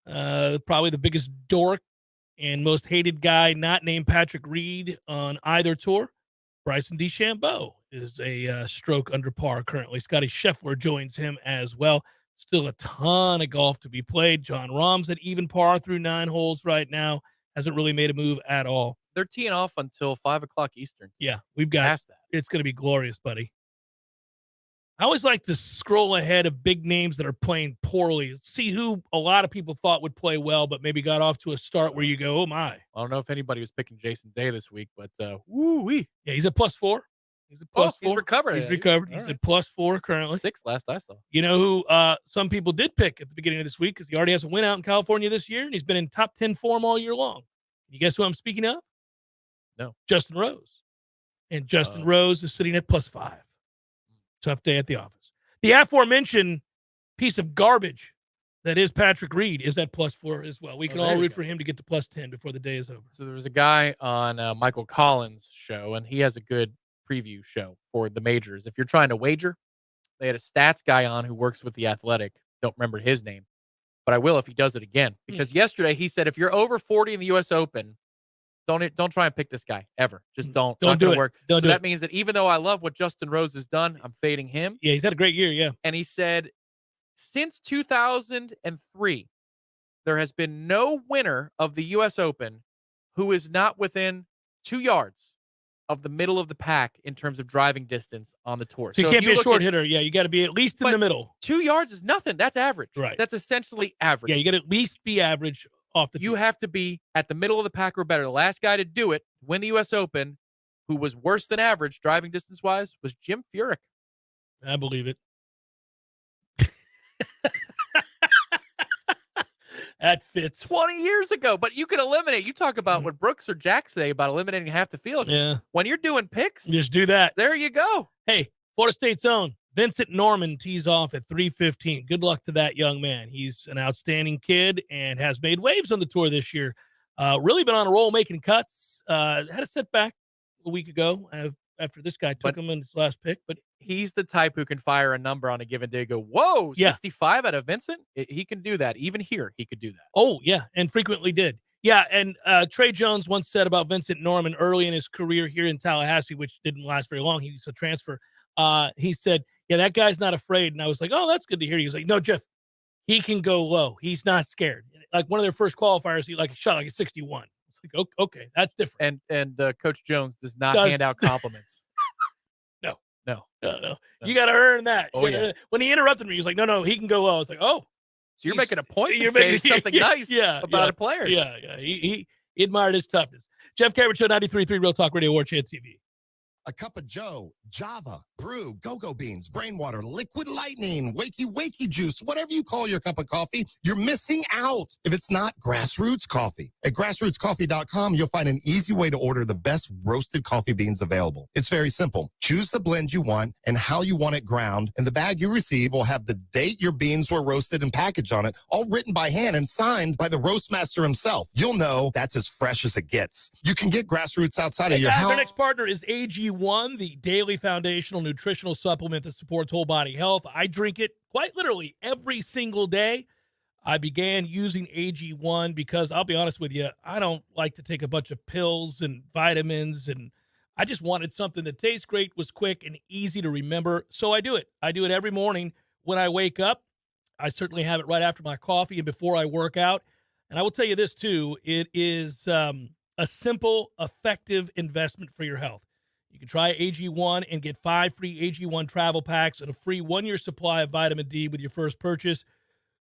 Probably the biggest dork and most hated guy not named Patrick Reed on either tour. Bryson DeChambeau is a stroke under par currently. Scotty Scheffler joins him as well. Still a ton of golf to be played. John Rahm's at even par through 9 holes right now. Hasn't really made a move at all. They're teeing off until 5 o'clock Eastern. Yeah, we've got past that. It's going to be glorious, buddy. I always like to scroll ahead of big names that are playing poorly. See who a lot of people thought would play well, but maybe got off to a start where you go, oh my. I don't know if anybody was picking Jason Day this week, but woo-wee. Yeah, he's a +4. He's a +4. He's recovered. He's recovered. He's at +4 currently. 6 last I saw. You know who some people did pick at the beginning of this week because he already has a win out in California this year, and he's been in top 10 form all year long. You guess who I'm speaking of? No. Justin Rose. And Justin Rose is sitting at +5. Tough day at the office. The aforementioned piece of garbage that is Patrick Reed is at +4 as well. We can all root for him to get to +10 before the day is over. So there was a guy on Michael Collins' show, and he has a good preview show for the majors. If you're trying to wager, they had a stats guy on who works with The Athletic. Don't remember his name, but I will if he does it again. Because yesterday he said if you're over 40 in the U.S. Open, don't try and pick this guy ever. Just don't. Don't do it. Work. Don't so do that it. means that even though I love what Justin Rose has done, I'm fading him. Yeah, he's had a great year, yeah. And he said since 2003, there has been no winner of the U.S. Open who is not within 2 yards of the middle of the pack in terms of driving distance on the tour. So you can't be a short hitter. Yeah, you got to be at least in the middle. 2 yards is nothing. That's average. Right. That's essentially average. Yeah, you got to at least be average off the You tee. have to be at the middle of the pack or better. The last guy to do it, win the U.S. Open, who was worse than average driving distance-wise, was Jim Furyk. I believe it. That fits. 20 years ago, but you can eliminate. You talk about what Brooks or Jack say about eliminating half the field. Yeah. When you're doing picks, Just do that. there you go. Hey, Florida State's own Vincent Norman tees off at 3:15. Good luck to that young man. He's an outstanding kid and has made waves on the tour this year. Really been on a roll, making cuts. Had a setback a week ago after this guy took him in his last pick, but He's the type who can fire a number on a given day. Go, whoa, Yeah. 65 out of Vincent? He can do that. Even here, he could do that. oh yeah, and frequently did. Yeah, and Trey Jones once said about Vincent Norman early in his career here in Tallahassee, which didn't last very long. He was a transfer. He said, yeah, that guy's not afraid. And I was like, oh, that's good to hear. He was like, no, Jeff, he can go low. He's not scared. Like one of their first qualifiers, he shot like a 61. It's like, okay, that's different. And Coach Jones does not Does- hand out compliments. No. You got to earn that. Oh, You gotta- When he interrupted me, he was like, no, he can go low. I was like, oh. So you're He's- making a point to you're say making- something nice about a player. Yeah. He admired his toughness. Jeff Cameron Show, 93.3 Real Talk Radio, Warchant TV. A cup of Joe, Java, brew, go-go beans, brain water, liquid lightning, wakey juice, whatever you call your cup of coffee, you're missing out if it's not Grassroots Coffee. At grassrootscoffee.com, you'll find an easy way to order the best roasted coffee beans available. It's very simple. Choose the blend you want and how you want it ground, and the bag you receive will have the date your beans were roasted and packaged on it, all written by hand and signed by the roast master himself. You'll know that's as fresh as it gets. You can get Grassroots outside of your Our house. next partner is AG1, the daily foundational nutritional supplement that supports whole body health. I drink it quite literally every single day. I began using AG1 because I'll be honest with you, I don't like to take a bunch of pills and vitamins, and I just wanted something that tastes great, was quick, and easy to remember. So I do it. I do it every morning when I wake up. I certainly have it right after my coffee and before I work out. And I will tell you this too, it is a simple, effective investment for your health. You can try AG1 and get 5 free AG1 travel packs and a free 1-year supply of vitamin D with your first purchase.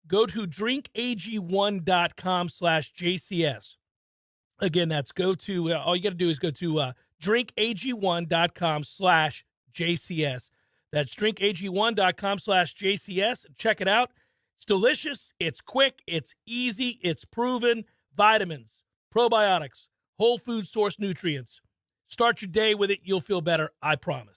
Go to drinkag1.com/JCS. Again, that's all you got to do is go to drinkag1.com/JCS. That's drinkag1.com/JCS. Check it out. It's delicious. It's quick. It's easy. It's proven. Vitamins, probiotics, whole food source nutrients. Start your day with it. You'll feel better. I promise.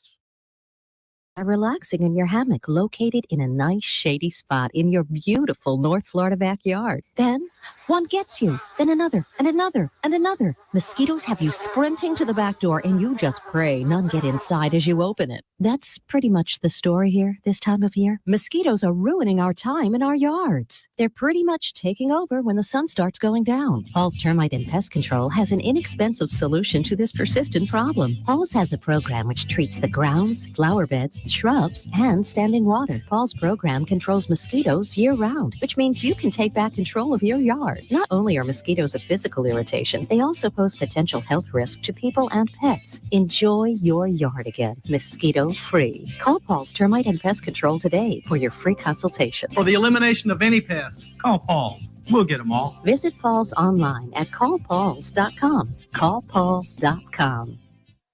Relaxing in your hammock located in a nice shady spot in your beautiful North Florida backyard. Then one gets you, then another, and another, and another. Mosquitoes have you sprinting to the back door, and you just pray none get inside as you open it. That's pretty much the story here this time of year. Mosquitoes are ruining our time in our yards. They're pretty much taking over when the sun starts going down. Paul's Termite and Pest Control has an inexpensive solution to this persistent problem. Paul's has a program which treats the grounds, flower beds, shrubs, and standing water. Paul's program controls mosquitoes year-round, which means you can take back control of your yard. Not only are mosquitoes a physical irritation, they also pose potential health risk to people and pets. Enjoy your yard again, mosquito-free. Call Paul's Termite and Pest Control today for your free consultation. For the elimination of any pest, call Paul. We'll get them all. Visit Paul's online at callpauls.com. Callpauls.com.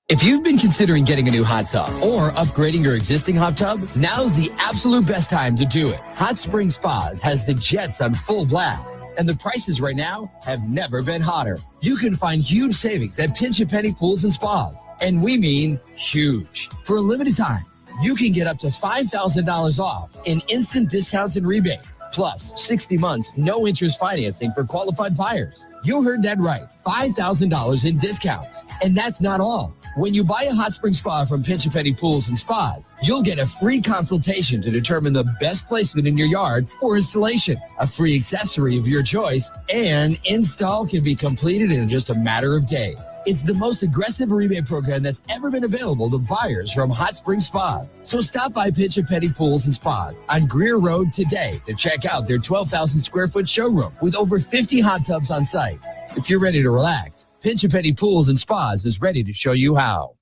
If you've been considering getting a new hot tub or upgrading your existing hot tub, now's the absolute best time to do it. Hot Spring Spas has the jets on full blast, and the prices right now have never been hotter. You can find huge savings at Pinch a Penny Pools and Spas, and we mean huge. For a limited time, you can get up to $5,000 off in instant discounts and rebates, plus 60 months no interest financing for qualified buyers. You heard that right, $5,000 in discounts. And that's not all. When you buy a hot spring spa from Pinch a Penny Pools and Spas, you'll get a free consultation to determine the best placement in your yard for installation, a free accessory of your choice, and install can be completed in just a matter of days. It's the most aggressive rebate program that's ever been available to buyers from Hot Spring Spas. So stop by Pinch a Penny Pools and Spas on Greer Road today to check out their 12,000 square foot showroom with over 50 hot tubs on site. If you're ready to relax, Pinch a Penny Pools and Spas is ready to show you how.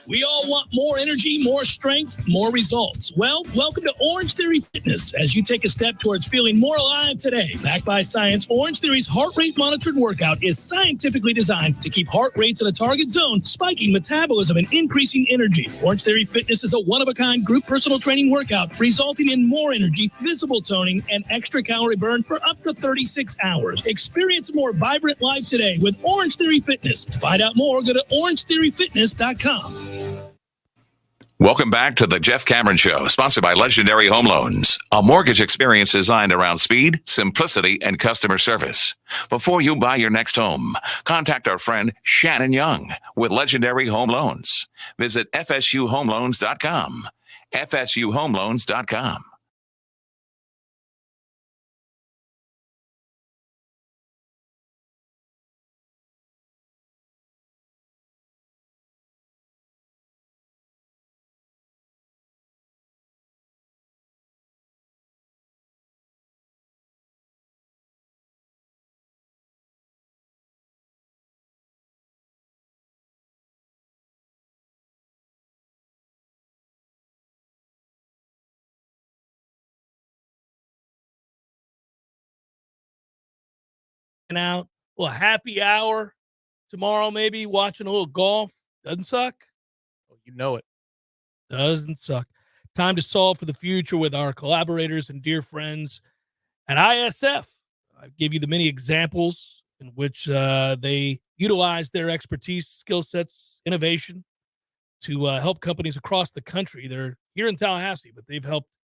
We all want more energy, more strength, more results. Well, welcome to Orange Theory Fitness as you take a step towards feeling more alive today. Backed by science, Orange Theory's heart rate monitored workout is scientifically designed to keep heart rates in a target zone, spiking metabolism and increasing energy. Orange Theory Fitness is a one-of-a-kind group personal training workout resulting in more energy, visible toning, and extra calorie burn for up to 36 hours. Experience a more vibrant life today with Orange Theory Fitness. To find out more, go to orangetheoryfitness.com. Welcome back to the Jeff Cameron Show, sponsored by Legendary Home Loans, a mortgage experience designed around speed, simplicity, and customer service. Before you buy your next home, contact our friend Shannon Young with Legendary Home Loans. Visit FSUHomeLoans.com. FSUHomeLoans.com. Out. Well, happy hour tomorrow, maybe watching a little golf. Doesn't suck. Oh, you know it. Doesn't suck. Time to solve for the future with our collaborators and dear friends at ISF. I gave you the many examples in which they utilize their expertise, skill sets, innovation to help companies across the country. They're here in Tallahassee, but they've helped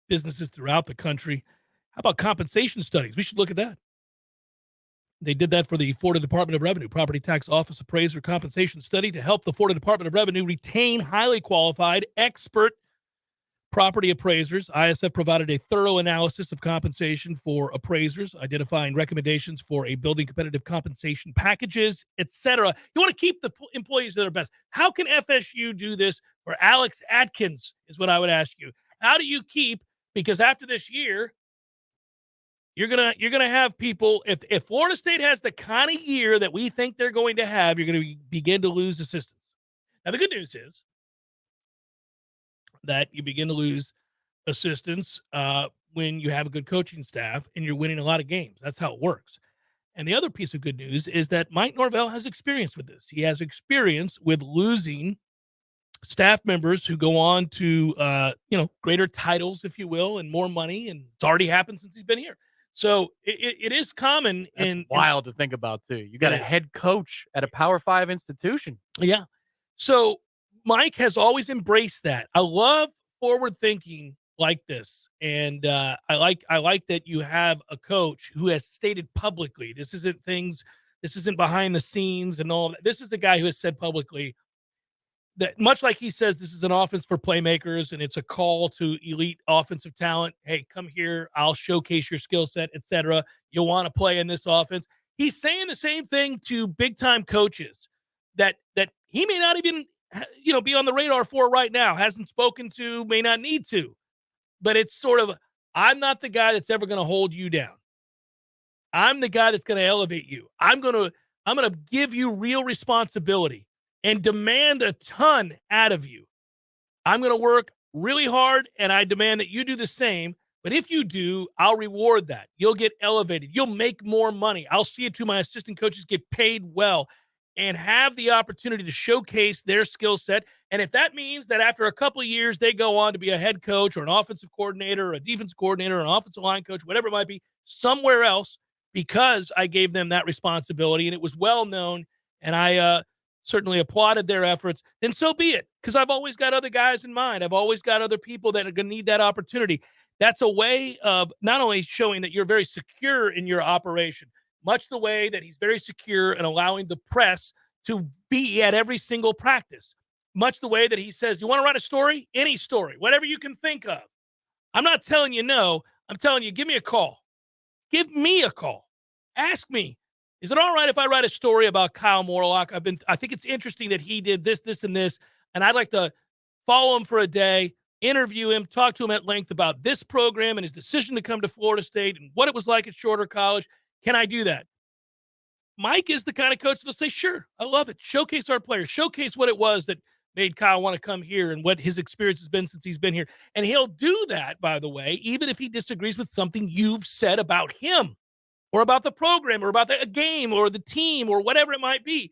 businesses throughout the country. How about compensation studies? We should look at that. They did that for the Florida Department of Revenue Property Tax Office Appraiser Compensation Study to help the Florida Department of Revenue retain highly qualified, expert property appraisers. ISF provided a thorough analysis of compensation for appraisers, identifying recommendations for a building competitive compensation packages, etc. You want to keep the employees that are best. How can FSU do this for Alex Atkins is what I would ask you. How do you keep, because after this year, you're gonna have people. If Florida State has the kind of year that we think they're going to have, you're going to begin to lose assistants. Now the good news is that you begin to lose assistants when you have a good coaching staff and you're winning a lot of games. That's how it works. And the other piece of good news is that Mike Norvell has experience with this. He has experience with losing staff members who go on to greater titles, if you will, and more money, and it's already happened since he's been here. So it is common. That's wild to think about, too. You got a head coach at a Power 5 institution. Yeah. So Mike has always embraced that. I love forward thinking like this. And I like that you have a coach who has stated publicly, this isn't behind the scenes and all that. This is a guy who has said publicly that, much like he says this is an offense for playmakers and it's a call to elite offensive talent. Hey, come here. I'll showcase your skill set, etc. You'll want to play in this offense. He's saying the same thing to big-time coaches that he may not even be on the radar for right now, hasn't spoken to, may not need to. But it's sort of, I'm not the guy that's ever going to hold you down. I'm the guy that's going to elevate you. I'm going to give you real responsibility and demand a ton out of you. I'm going to work really hard, and I demand that you do the same. But if you do, I'll reward that. You'll get elevated. You'll make more money. I'll see it to my assistant coaches get paid well and have the opportunity to showcase their skill set. And if that means that after a couple of years, they go on to be a head coach or an offensive coordinator or a defensive coordinator or an offensive line coach, whatever it might be, somewhere else, because I gave them that responsibility and it was well known, and I certainly applauded their efforts, then so be it, because I've always got other guys in mind. I've always got other people that are going to need that opportunity. That's a way of not only showing that you're very secure in your operation, much the way that he's very secure in allowing the press to be at every single practice, much the way that he says, you want to write a story? Any story, whatever you can think of. I'm not telling you no. I'm telling you, give me a call. Give me a call. Ask me, is it all right if I write a story about Kyle Morlock? I think it's interesting that he did this, this, and this, and I'd like to follow him for a day, interview him, talk to him at length about this program and his decision to come to Florida State and what it was like at Shorter College. Can I do that? Mike is the kind of coach that'll say, sure, I love it. Showcase our players. Showcase what it was that made Kyle want to come here and what his experience has been since he's been here. And he'll do that, by the way, even if he disagrees with something you've said about him or about the program or about a game or the team or whatever it might be.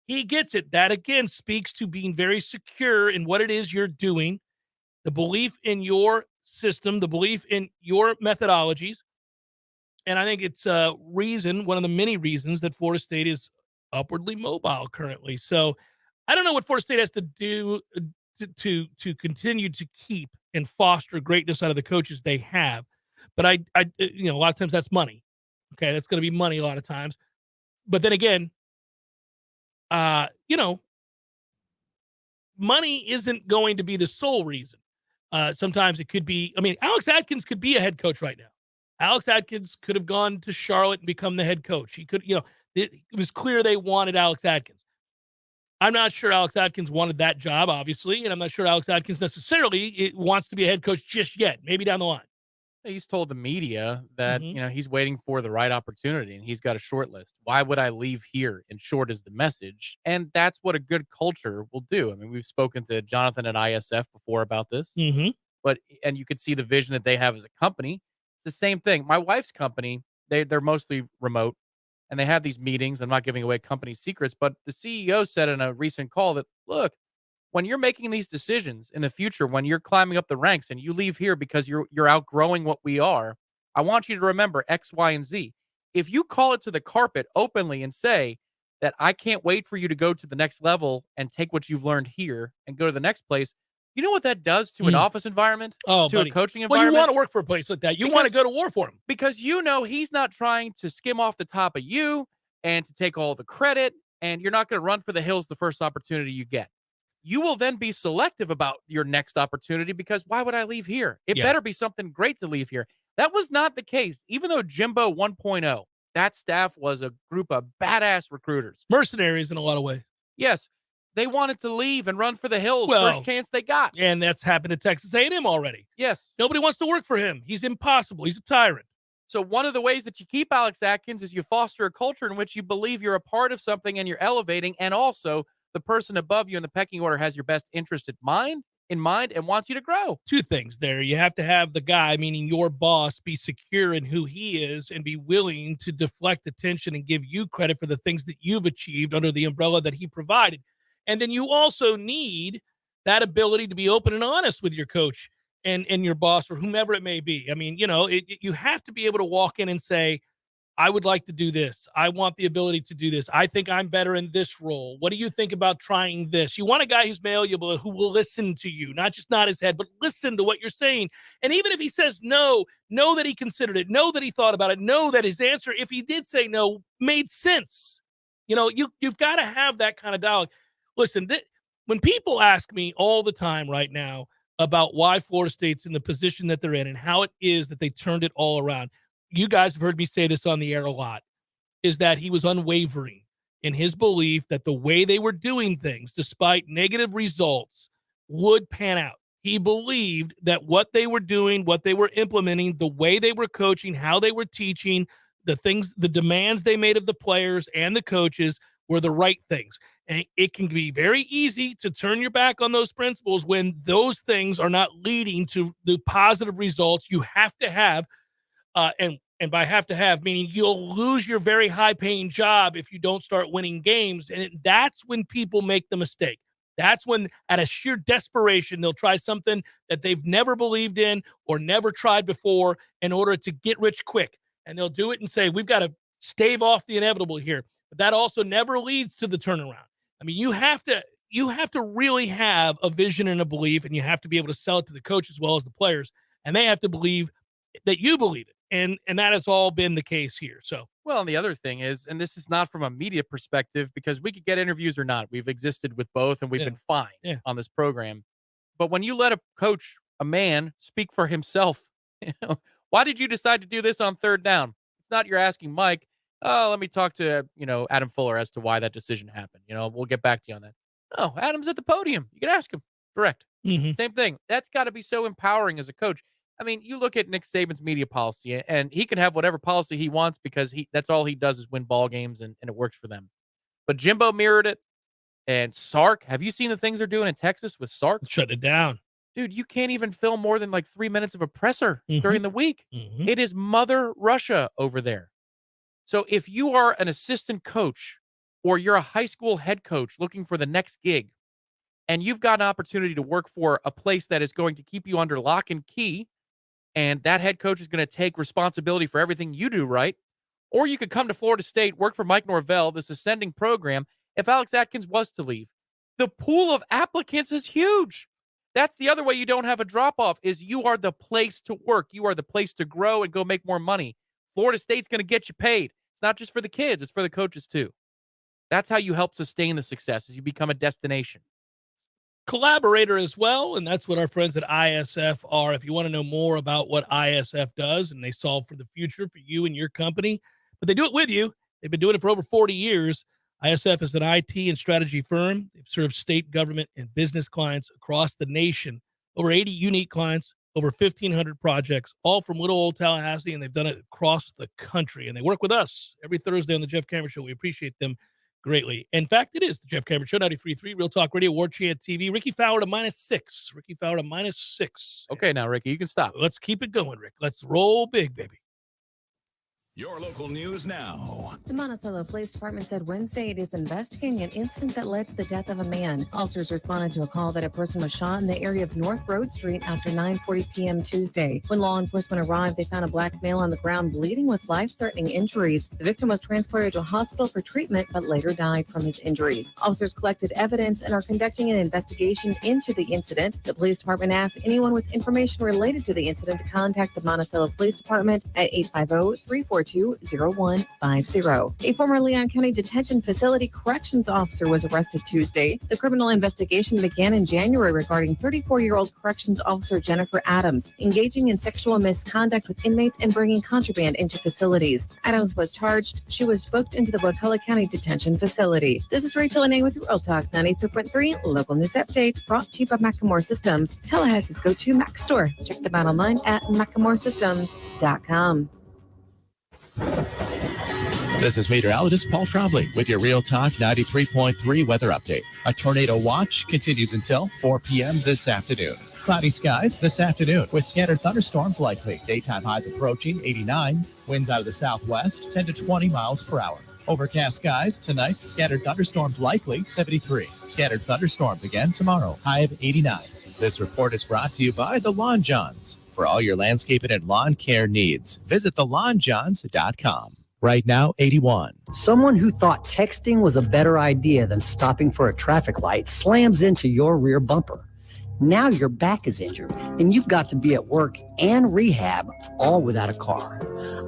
He gets it. That, again, speaks to being very secure in what it is you're doing, the belief in your system, the belief in your methodologies. And I think it's a reason, one of the many reasons that Florida State is upwardly mobile currently. So I don't know what Florida State has to do to continue to keep and foster greatness out of the coaches they have. But I a lot of times that's money. Okay, that's going to be money a lot of times. But then again, money isn't going to be the sole reason. Sometimes it could be, Alex Atkins could be a head coach right now. Alex Atkins could have gone to Charlotte and become the head coach. He could, it was clear they wanted Alex Atkins. I'm not sure Alex Atkins wanted that job, obviously, and I'm not sure Alex Atkins necessarily wants to be a head coach just yet, maybe down the line. He's told the media that, he's waiting for the right opportunity and he's got a short list. Why would I leave here? And short is the message. And that's what a good culture will do. I mean, we've spoken to Jonathan at ISF before about this, and you could see the vision that they have as a company. It's the same thing. My wife's company, they're mostly remote and they have these meetings. I'm not giving away company secrets, but the CEO said in a recent call that, look, when you're making these decisions in the future, when you're climbing up the ranks and you leave here because you're outgrowing what we are, I want you to remember X, Y, and Z. If you call it to the carpet openly and say that I can't wait for you to go to the next level and take what you've learned here and go to the next place, you know what that does to an office environment, to buddy. a coaching Well, environment? you want to work for a place like that. You want to go to war for him. Because he's not trying to skim off the top of you and to take all the credit, and you're not going to run for the hills the first opportunity you get. You will then be selective about your next opportunity because why would I leave here? It better be something great to leave here. That was not the case. Even though Jimbo 1.0, that staff was a group of badass recruiters. Mercenaries in a lot of ways. Yes. They wanted to leave and run for the hills first chance they got. And that's happened at Texas A&M already. Yes. Nobody wants to work for him. He's impossible. He's a tyrant. So one of the ways that you keep Alex Atkins is you foster a culture in which you believe you're a part of something and you're elevating, and also the person above you in the pecking order has your best interest in mind and wants you to grow. Two things there. You have to have the guy, meaning your boss, be secure in who he is and be willing to deflect attention and give you credit for the things that you've achieved under the umbrella that he provided. And then you also need that ability to be open and honest with your coach and your boss or whomever it may be. I mean, you have to be able to walk in and say, I would like to do this. I want the ability to do this. I think I'm better in this role. What do you think about trying this? You want a guy who's malleable, who will listen to you, not just nod his head, but listen to what you're saying. And even if he says no, know that he considered it, know that he thought about it, know that his answer, if he did say no, made sense. You've got to have that kind of dialogue. Listen, when people ask me all the time right now about why Florida State's in the position that they're in and how it is that they turned it all around, you guys have heard me say this on the air a lot, is that he was unwavering in his belief that the way they were doing things, despite negative results, would pan out. He believed that what they were doing, what they were implementing, the way they were coaching, how they were teaching, the demands they made of the players and the coaches were the right things. And it can be very easy to turn your back on those principles when those things are not leading to the positive results you have to have. And by have to have, meaning you'll lose your very high-paying job if you don't start winning games. And that's when people make the mistake. That's when, at a sheer desperation, they'll try something that they've never believed in or never tried before in order to get rich quick. And they'll do it and say, we've got to stave off the inevitable here. But that also never leads to the turnaround. I mean, you have to really have a vision and a belief, and you have to be able to sell it to the coach as well as the players. And they have to believe that you believe it. And that has all been the case here. So, well, and the other thing is, and this is not from a media perspective, because we could get interviews or not. We've existed with both, and we've been fine on this program. But when you let a coach, a man, speak for himself, why did you decide to do this on third down? It's not you're asking Mike, oh, let me talk to, Adam Fuller as to why that decision happened. We'll get back to you on that. No, Adam's at the podium. You can ask him direct. Same thing. That's got to be so empowering as a coach. I mean, you look at Nick Saban's media policy, and he can have whatever policy he wants because that's all he does is win ball games, and it works for them. But Jimbo mirrored it, and Sark. Have you seen the things they're doing in Texas with Sark? Shut it down. Dude, you can't even film more than like 3 minutes of a presser during the week. It is Mother Russia over there. So if you are an assistant coach or you're a high school head coach looking for the next gig, and you've got an opportunity to work for a place that is going to keep you under lock and key, and that head coach is going to take responsibility for everything you do right, or you could come to Florida State, work for Mike Norvell, this ascending program. If Alex Atkins was to leave, the pool of applicants is huge. That's the other way you don't have a drop-off is you are the place to work. You are the place to grow and go make more money. Florida State's going to get you paid. It's not just for the kids. It's for the coaches, too. That's how you help sustain the success, is you become a destination. Collaborator as well, and that's what our friends at ISF are. If you want to know more about what ISF does, and they solve for the future for you and your company, but they do it with you. They've been doing it for over 40 years. ISF is an IT and strategy firm. They've served state government and business clients across the nation, over 80 unique clients, over 1,500 projects, all from little old Tallahassee, and they've done it across the country. And they work with us every Thursday on the Jeff Cameron Show. We appreciate them greatly. In fact, it is the Jeff Cameron Show, 93.3 Real Talk Radio, Warchant TV. Ricky Fowler to -6. Ricky Fowler to -6. Okay, now, Ricky, you can stop. Let's keep it going, Rick. Let's roll big, baby. Your local news now. The Monticello Police Department said Wednesday it is investigating an incident that led to the death of a man. Officers responded to a call that a person was shot in the area of North Road Street after 9:40 p.m. Tuesday. When law enforcement arrived, they found a black male on the ground bleeding with life-threatening injuries. The victim was transported to a hospital for treatment, but later died from his injuries. Officers collected evidence and are conducting an investigation into the incident. The police department asked anyone with information related to the incident to contact the Monticello Police Department at 850-342-0150. A former Leon County Detention Facility corrections officer was arrested Tuesday. The criminal investigation began in January regarding 34-year-old corrections officer Jennifer Adams engaging in sexual misconduct with inmates and bringing contraband into facilities. Adams was charged. She was booked into the Wakulla County Detention Facility. This is Rachel Anay with Real Talk 93.3 Local News Update, brought to you by Macklemore Systems, Tallahassee's go-to Mac store. Check them out online at MacklemoreSystems.com. This is meteorologist Paul Trombley with your Real Talk 93.3 weather update. A tornado watch continues until 4 p.m. this afternoon. Cloudy skies this afternoon with scattered thunderstorms likely. Daytime highs approaching 89. Winds out of the southwest 10 to 20 miles per hour. Overcast skies tonight. Scattered thunderstorms likely 73. Scattered thunderstorms again tomorrow. High of 89. This report is brought to you by the Lawn Johns. For all your landscaping and lawn care needs, visit thelawnjohns.com. Right now, 81. Someone who thought texting was a better idea than stopping for a traffic light slams into your rear bumper. Now your back is injured and you've got to be at work and rehab all without a car.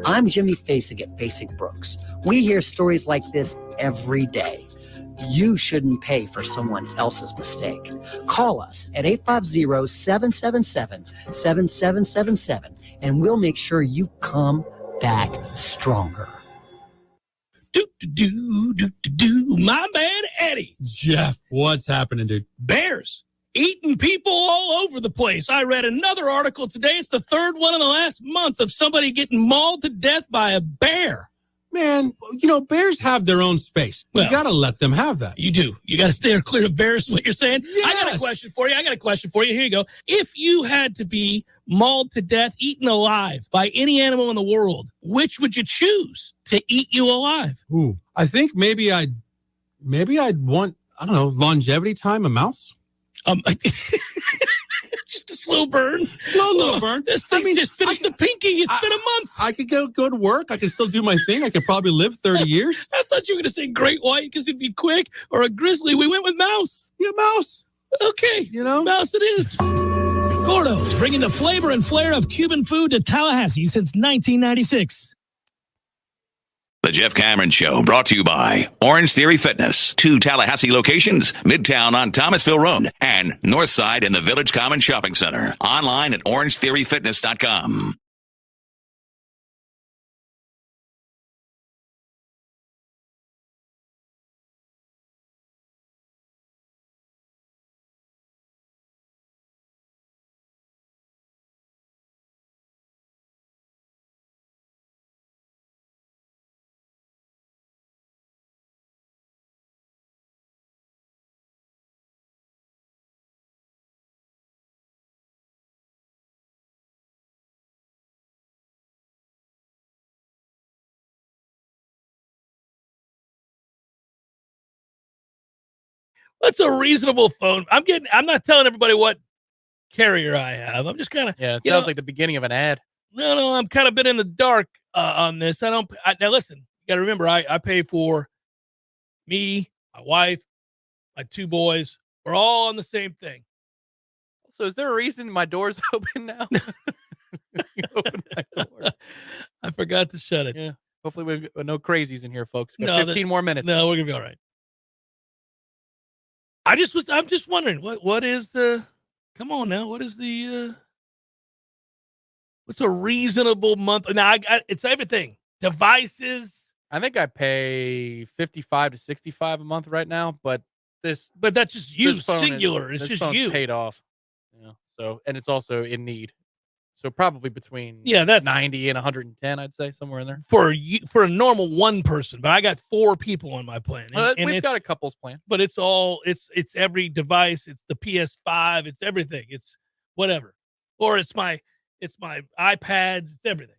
I'm Jimmy Fasig at Fasig Brooks. We hear stories like this every day. You shouldn't pay for someone else's mistake. Call us at 850-777-7777 and we'll make sure you come back stronger. My man Eddie. Jeff, what's happening, dude? Bears eating people all over the place. I read another article today. It's the third one in the last month of somebody getting mauled to death by a bear. Man, you know, bears have their own space. You got to let them have that. You do. You got to stay clear of bears, is what you're saying? Yes. I got a question for you. Here you go. If you had to be mauled to death, eaten alive by any animal in the world, which would you choose to eat you alive? Ooh, I think maybe I'd want, I don't know, longevity time, a mouse. Just a slow burn. Slow burn. This thing just finished the pinky. It's been a month. I could go to work. I could still do my thing. I could probably live 30 years. I thought you were going to say great white because it'd be quick, or a grizzly. We went with mouse. Yeah, mouse. Okay. You know? Mouse it is. Gordo's, bringing the flavor and flair of Cuban food to Tallahassee since 1996. The Jeff Cameron Show, brought to you by Orange Theory Fitness. 2 Tallahassee locations, Midtown on Thomasville Road and Northside in the Village Common Shopping Center. Online at orangetheoryfitness.com. What's a reasonable phone? I'm not telling everybody what carrier I have. I'm just kind of. Yeah, it sounds like the beginning of an ad. No, I'm kind of been in the dark on this. Now listen, you got to remember, I pay for me, my wife, my 2 boys. We're all on the same thing. So is there a reason my door's open now? You opened my door. I forgot to shut it. Yeah. Hopefully we've got no crazies in here, folks. We've got No, 15 more minutes. No, we're gonna be all right. I'm just wondering what is the. Come on now, what is the? What's a reasonable month? Now it's everything. Devices. I think I pay $55 to $65 a month right now, but that's just you, this phone singular. It's this just phone's you. paid off. Yeah. So, and it's also in need. So probably between that's 90 and 110, I'd say, somewhere in there. For a normal one person, but I got 4 people on my plan. And we've got a couple's plan. But it's every device, it's the PS5, it's everything. It's whatever. Or it's my iPads, it's everything.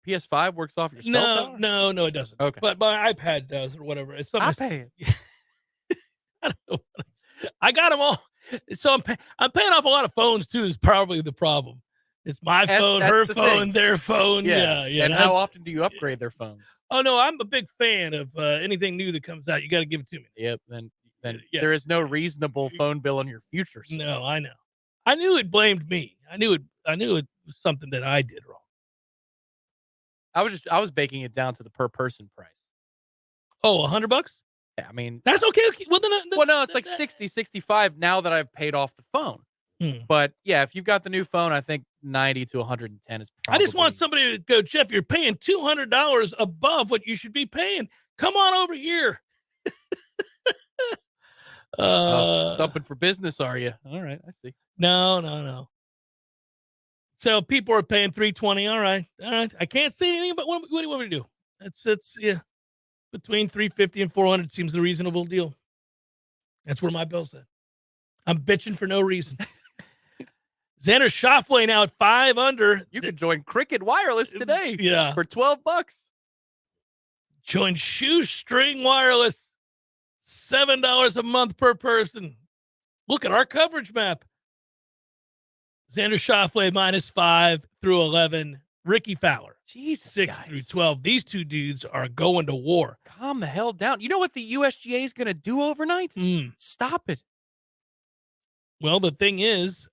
PS5 works off your cell tower? No, it doesn't. Okay. But my iPad does or whatever. It's something. I pay it. I don't know. I got them all. So I'm paying off a lot of phones too is probably the problem. It's my phone, her phone, their phone. Yeah. And how often do you upgrade their phones? Oh no, I'm a big fan of anything new that comes out. You got to give it to me. Yep. Then there is no reasonable phone bill on your future. So. No, I know. I knew it blamed me. I knew it was something that I did wrong. I was baking it down to the per person price. Oh, $100? Yeah, I mean that's okay. Well, no, it's like 60, 65 now that I've paid off the phone. But yeah, if you've got the new phone, I think 90 to 110 is probably. I just want somebody to go, Jeff, you're paying $200 above what you should be paying. Come on over here. Stumping for business, are you? All right, I see. No. So people are paying $320. All right. I can't say anything, but what do you want me to do? It's between $350 and $400 seems a reasonable deal. That's where my bill's at. I'm bitching for no reason. Xander Schauffele now at 5 under. You could join Cricket Wireless today. Yeah. For $12. Join Shoestring Wireless. $7 a month per person. Look at our coverage map. Xander Schauffele -5 through 11. Ricky Fowler. Jesus, 6 through 12. These 2 dudes are going to war. Calm the hell down. You know what the USGA is going to do overnight? Stop it. Well, the thing is,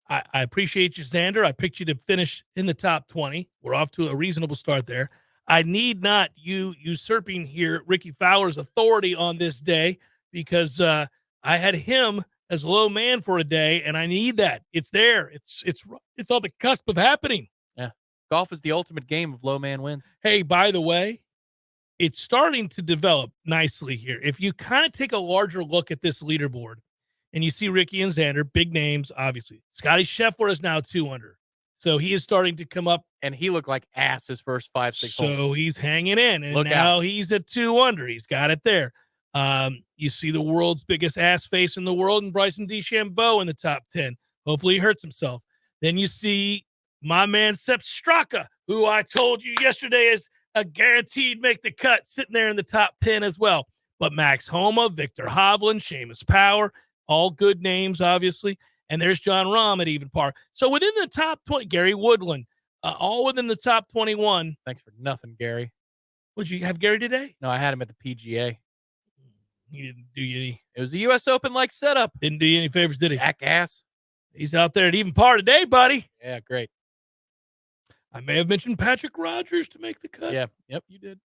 I appreciate you, Xander. I picked you to finish in the top 20. We're off to a reasonable start there. I need not you usurping here Ricky Fowler's authority on this day because I had him as low man for a day, and I need that. It's there. It's on the cusp of happening. Yeah. Golf is the ultimate game of low man wins. Hey, by the way, it's starting to develop nicely here. If you kind of take a larger look at this leaderboard, and you see Ricky and Xander, big names, obviously. Scotty Scheffler is now 2 under. So he is starting to come up. And he looked like ass his first 5-6 holes. So he's hanging in. And now he's at 2 under. He's got it there. You see the world's biggest ass face in the world and Bryson DeChambeau in the top 10. Hopefully he hurts himself. Then you see my man Sepp Straka, who I told you yesterday is a guaranteed make the cut, sitting there in the top 10 as well. But Max Homa, Victor Hovland, Seamus Power, all good names, obviously. And there's John Rahm at even par. So within the top 20, Gary Woodland, all within the top 21. Thanks for nothing, Gary. Would you have Gary today? No, I had him at the PGA. He didn't do you any. It was a U.S. Open-like setup. Didn't do you any favors, did he? Jackass. He's out there at even par today, buddy. Yeah, great. I may have mentioned Patrick Rogers to make the cut. Yeah, yep, you did.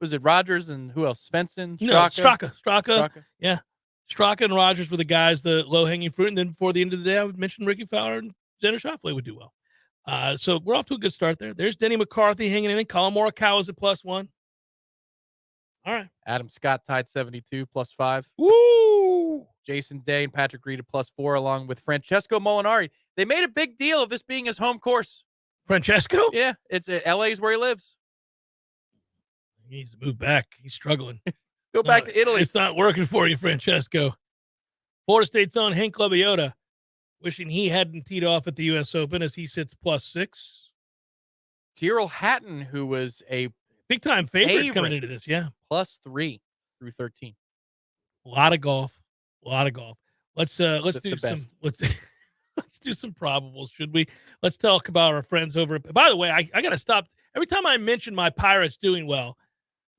Was it Rogers and who else? Svensson? Straka. Yeah. Straka and Rogers were the guys, the low-hanging fruit. And then before the end of the day, I would mention Ricky Fowler and Xander Schauffele would do well. So we're off to a good start there. There's Denny McCarthy hanging in. Colin Morikawa is at +1. All right. Adam Scott tied 72 +5. Woo! Jason Day and Patrick Reed at +4, along with Francesco Molinari. They made a big deal of this being his home course. Francesco? Yeah, it's LA is where he lives. He needs to move back. He's struggling. Go back to Italy. It's not working for you, Francesco. Florida State's own Hank Lebioda, wishing he hadn't teed off at the U.S. Open as he sits +6. Tyrrell Hatton, who was a big-time favorite coming into this, yeah. +3 through 13. A lot of golf. A lot of golf. Let's do the some best. let's do some probables, should we? Let's talk about our friends over at, by the way, I gotta stop. Every time I mention my Pirates doing well,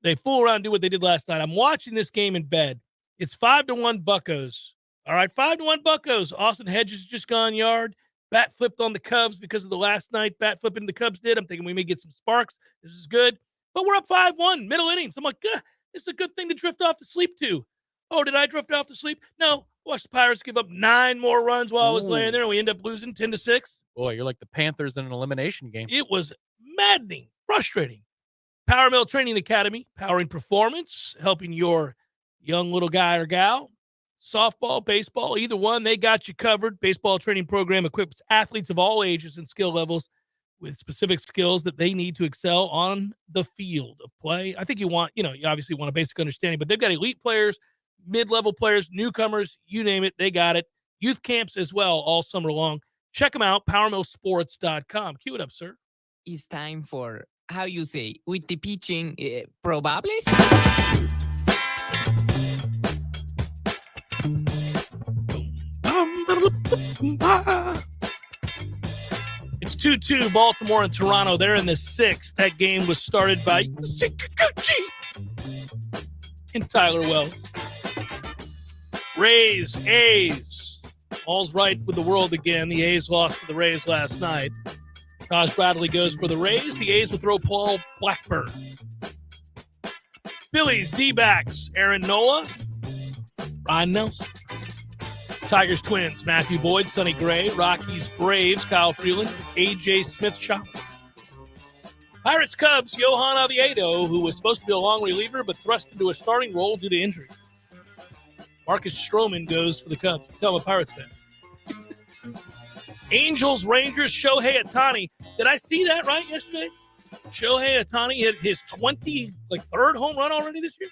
they fool around and do what they did last night. I'm watching this game in bed. It's 5-1 Buccos. All right, 5-1 Buccos. Austin Hedges just gone yard. Bat flipped on the Cubs because of the last night bat flipping the Cubs did. I'm thinking we may get some sparks. This is good. But we're up 5-1, middle innings. I'm like, this is a good thing to drift off to sleep to. Oh, did I drift off to sleep? No. Watch the Pirates give up 9 more runs while I was laying there, and we end up losing 10-6. Boy, you're like the Panthers in an elimination game. It was maddening, frustrating. Power Mill Training Academy, powering performance, helping your young little guy or gal. Softball, baseball, either one, they got you covered. Baseball training program equips athletes of all ages and skill levels with specific skills that they need to excel on the field of play. I think you obviously want a basic understanding, but they've got elite players, mid-level players, newcomers, you name it, they got it. Youth camps as well all summer long. Check them out, powermillsports.com. Cue it up, sir. It's time for, how you say, with the pitching, probables? It's 2-2, Baltimore and Toronto. They're in the 6th. That game was started by Sikaguchi and Tyler Wells. Rays, A's. All's right with the world again. The A's lost to the Rays last night. Taj Bradley goes for the Rays. The A's will throw Paul Blackburn. Phillies, D-backs, Aaron Nola, Ryan Nelson. Tigers, Twins, Matthew Boyd, Sonny Gray. Rockies, Braves, Kyle Freeland, A.J. Smith-Shawley. Pirates, Cubs, Johan Oviedo, who was supposed to be a long reliever but thrust into a starting role due to injury. Marcus Stroman goes for the Cubs. Tell him a Pirates fan. Angels, Rangers, Shohei Ohtani. Did I see that right yesterday? Shohei Ohtani hit his 23rd home run already this year?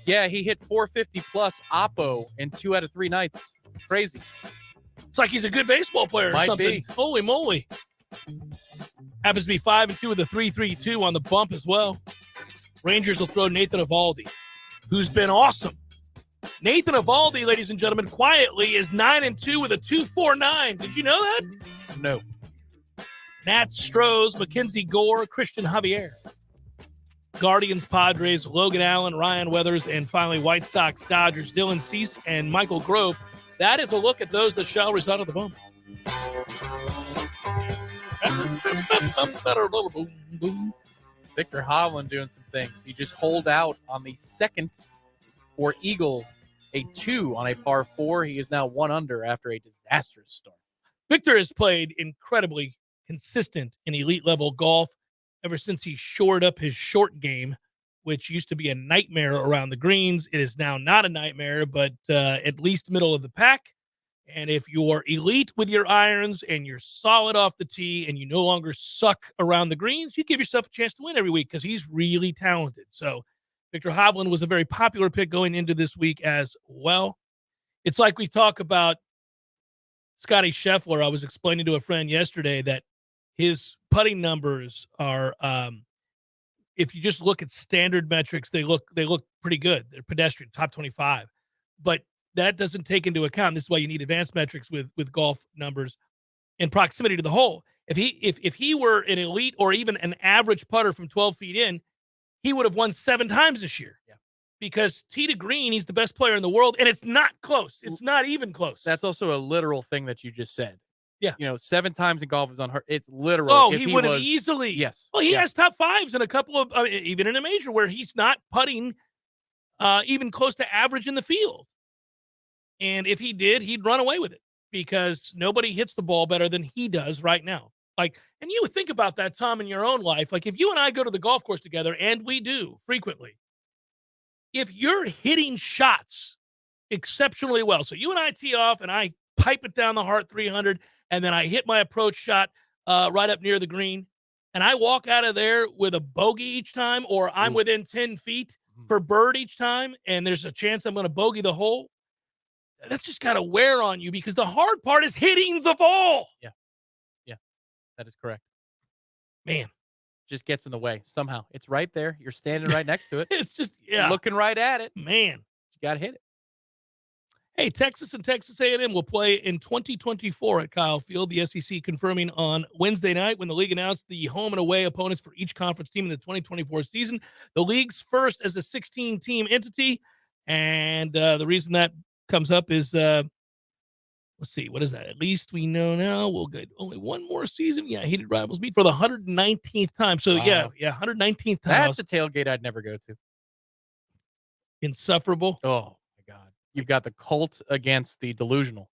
Yeah, he hit 450 plus Oppo in 2 out of 3 nights. Crazy. It's like he's a good baseball player or Might something. be. Holy moly. Happens to be 5-2 with a 3.32 on the bump as well. Rangers will throw Nathan Eovaldi, who's been awesome. Nathan Eovaldi, ladies and gentlemen, quietly is 9-2 with a 2.49. Did you know that? No. Nat Strohs, Mackenzie Gore, Christian Javier. Guardians, Padres, Logan Allen, Ryan Weathers, and finally White Sox, Dodgers, Dylan Cease, and Michael Grove. That is a look at those that shall result of the bump. Victor Hovland doing some things. He just holed out on the second for Eagle, a 2 on a par 4. He is now 1 under after a disastrous start. Victor has played incredibly consistent in elite level golf ever since he shored up his short game, which used to be a nightmare around the greens. It is now not a nightmare, but at least middle of the pack. And if you're elite with your irons and you're solid off the tee and you no longer suck around the greens, you give yourself a chance to win every week because he's really talented. So Victor Hovland was a very popular pick going into this week as well. It's like we talk about Scotty Scheffler. I was explaining to a friend yesterday that his putting numbers are, if you just look at standard metrics, they look pretty good. They're pedestrian, top 25. But that doesn't take into account, this is why you need advanced metrics with golf numbers and proximity to the hole. If he were an elite or even an average putter from 12 feet in, he would have won 7 times this year. Yeah. Because tee to green, he's the best player in the world, and it's not close. It's not even close. That's also a literal thing that you just said. Yeah. 7 times in golf is unheard. It's literal. Oh, If he would have was- easily. Yes. Well, he has top 5s in a couple of, even in a major where he's not putting even close to average in the field. And if he did, he'd run away with it because nobody hits the ball better than he does right now. And you think about that, Tom, in your own life. Like, if you and I go to the golf course together, and we do frequently, if you're hitting shots exceptionally well, so you and I tee off and I pipe it down the Hart 300, and then I hit my approach shot right up near the green, and I walk out of there with a bogey each time, or I'm within 10 feet per bird each time, and there's a chance I'm going to bogey the hole, that's just got to wear on you because the hard part is hitting the ball. Yeah. That is correct. Man. Just gets in the way somehow. It's right there. You're standing right next to it. It's just, yeah. Looking right at it. Man. You got to hit it. Hey, Texas and Texas A&M will play in 2024 at Kyle Field. The SEC confirming on Wednesday night when the league announced the home and away opponents for each conference team in the 2024 season. The league's first as a 16-team entity, and the reason that comes up is, let's see, what is that? At least we know now we'll get only one more season. Yeah, heated rivals meet for the 119th time. So, Wow. yeah, 119th time. That's a tailgate I'd never go to. Insufferable. Oh, my God. You've got the cult against the delusional.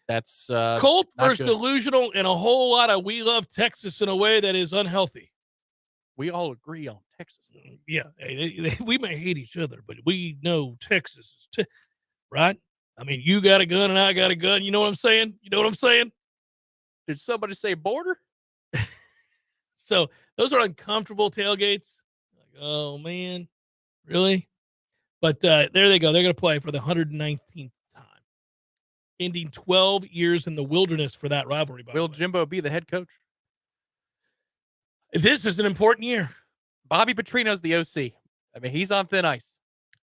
That's Cult not versus good. delusional, and a whole lot of we love Texas in a way that is unhealthy. We all agree on Texas. Yeah, we may hate each other, but we know Texas is right. I mean, you got a gun and I got a gun. You know what I'm saying? You know what I'm saying? Did somebody say border? So those are uncomfortable tailgates. Like, oh man, really? But there they go. They're going to play for the 119th time, ending 12 years in the wilderness for that rivalry. Will Jimbo be the head coach? This is an important year. Bobby Petrino's the OC. I mean, he's on thin ice.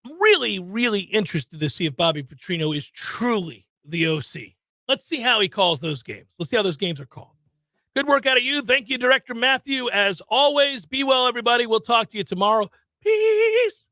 I'm really, really interested to see if Bobby Petrino is truly the OC. Let's see how he calls those games. Let's see how those games are called. Good work out of you. Thank you, Director Matthew. As always, be well, everybody. We'll talk to you tomorrow. Peace.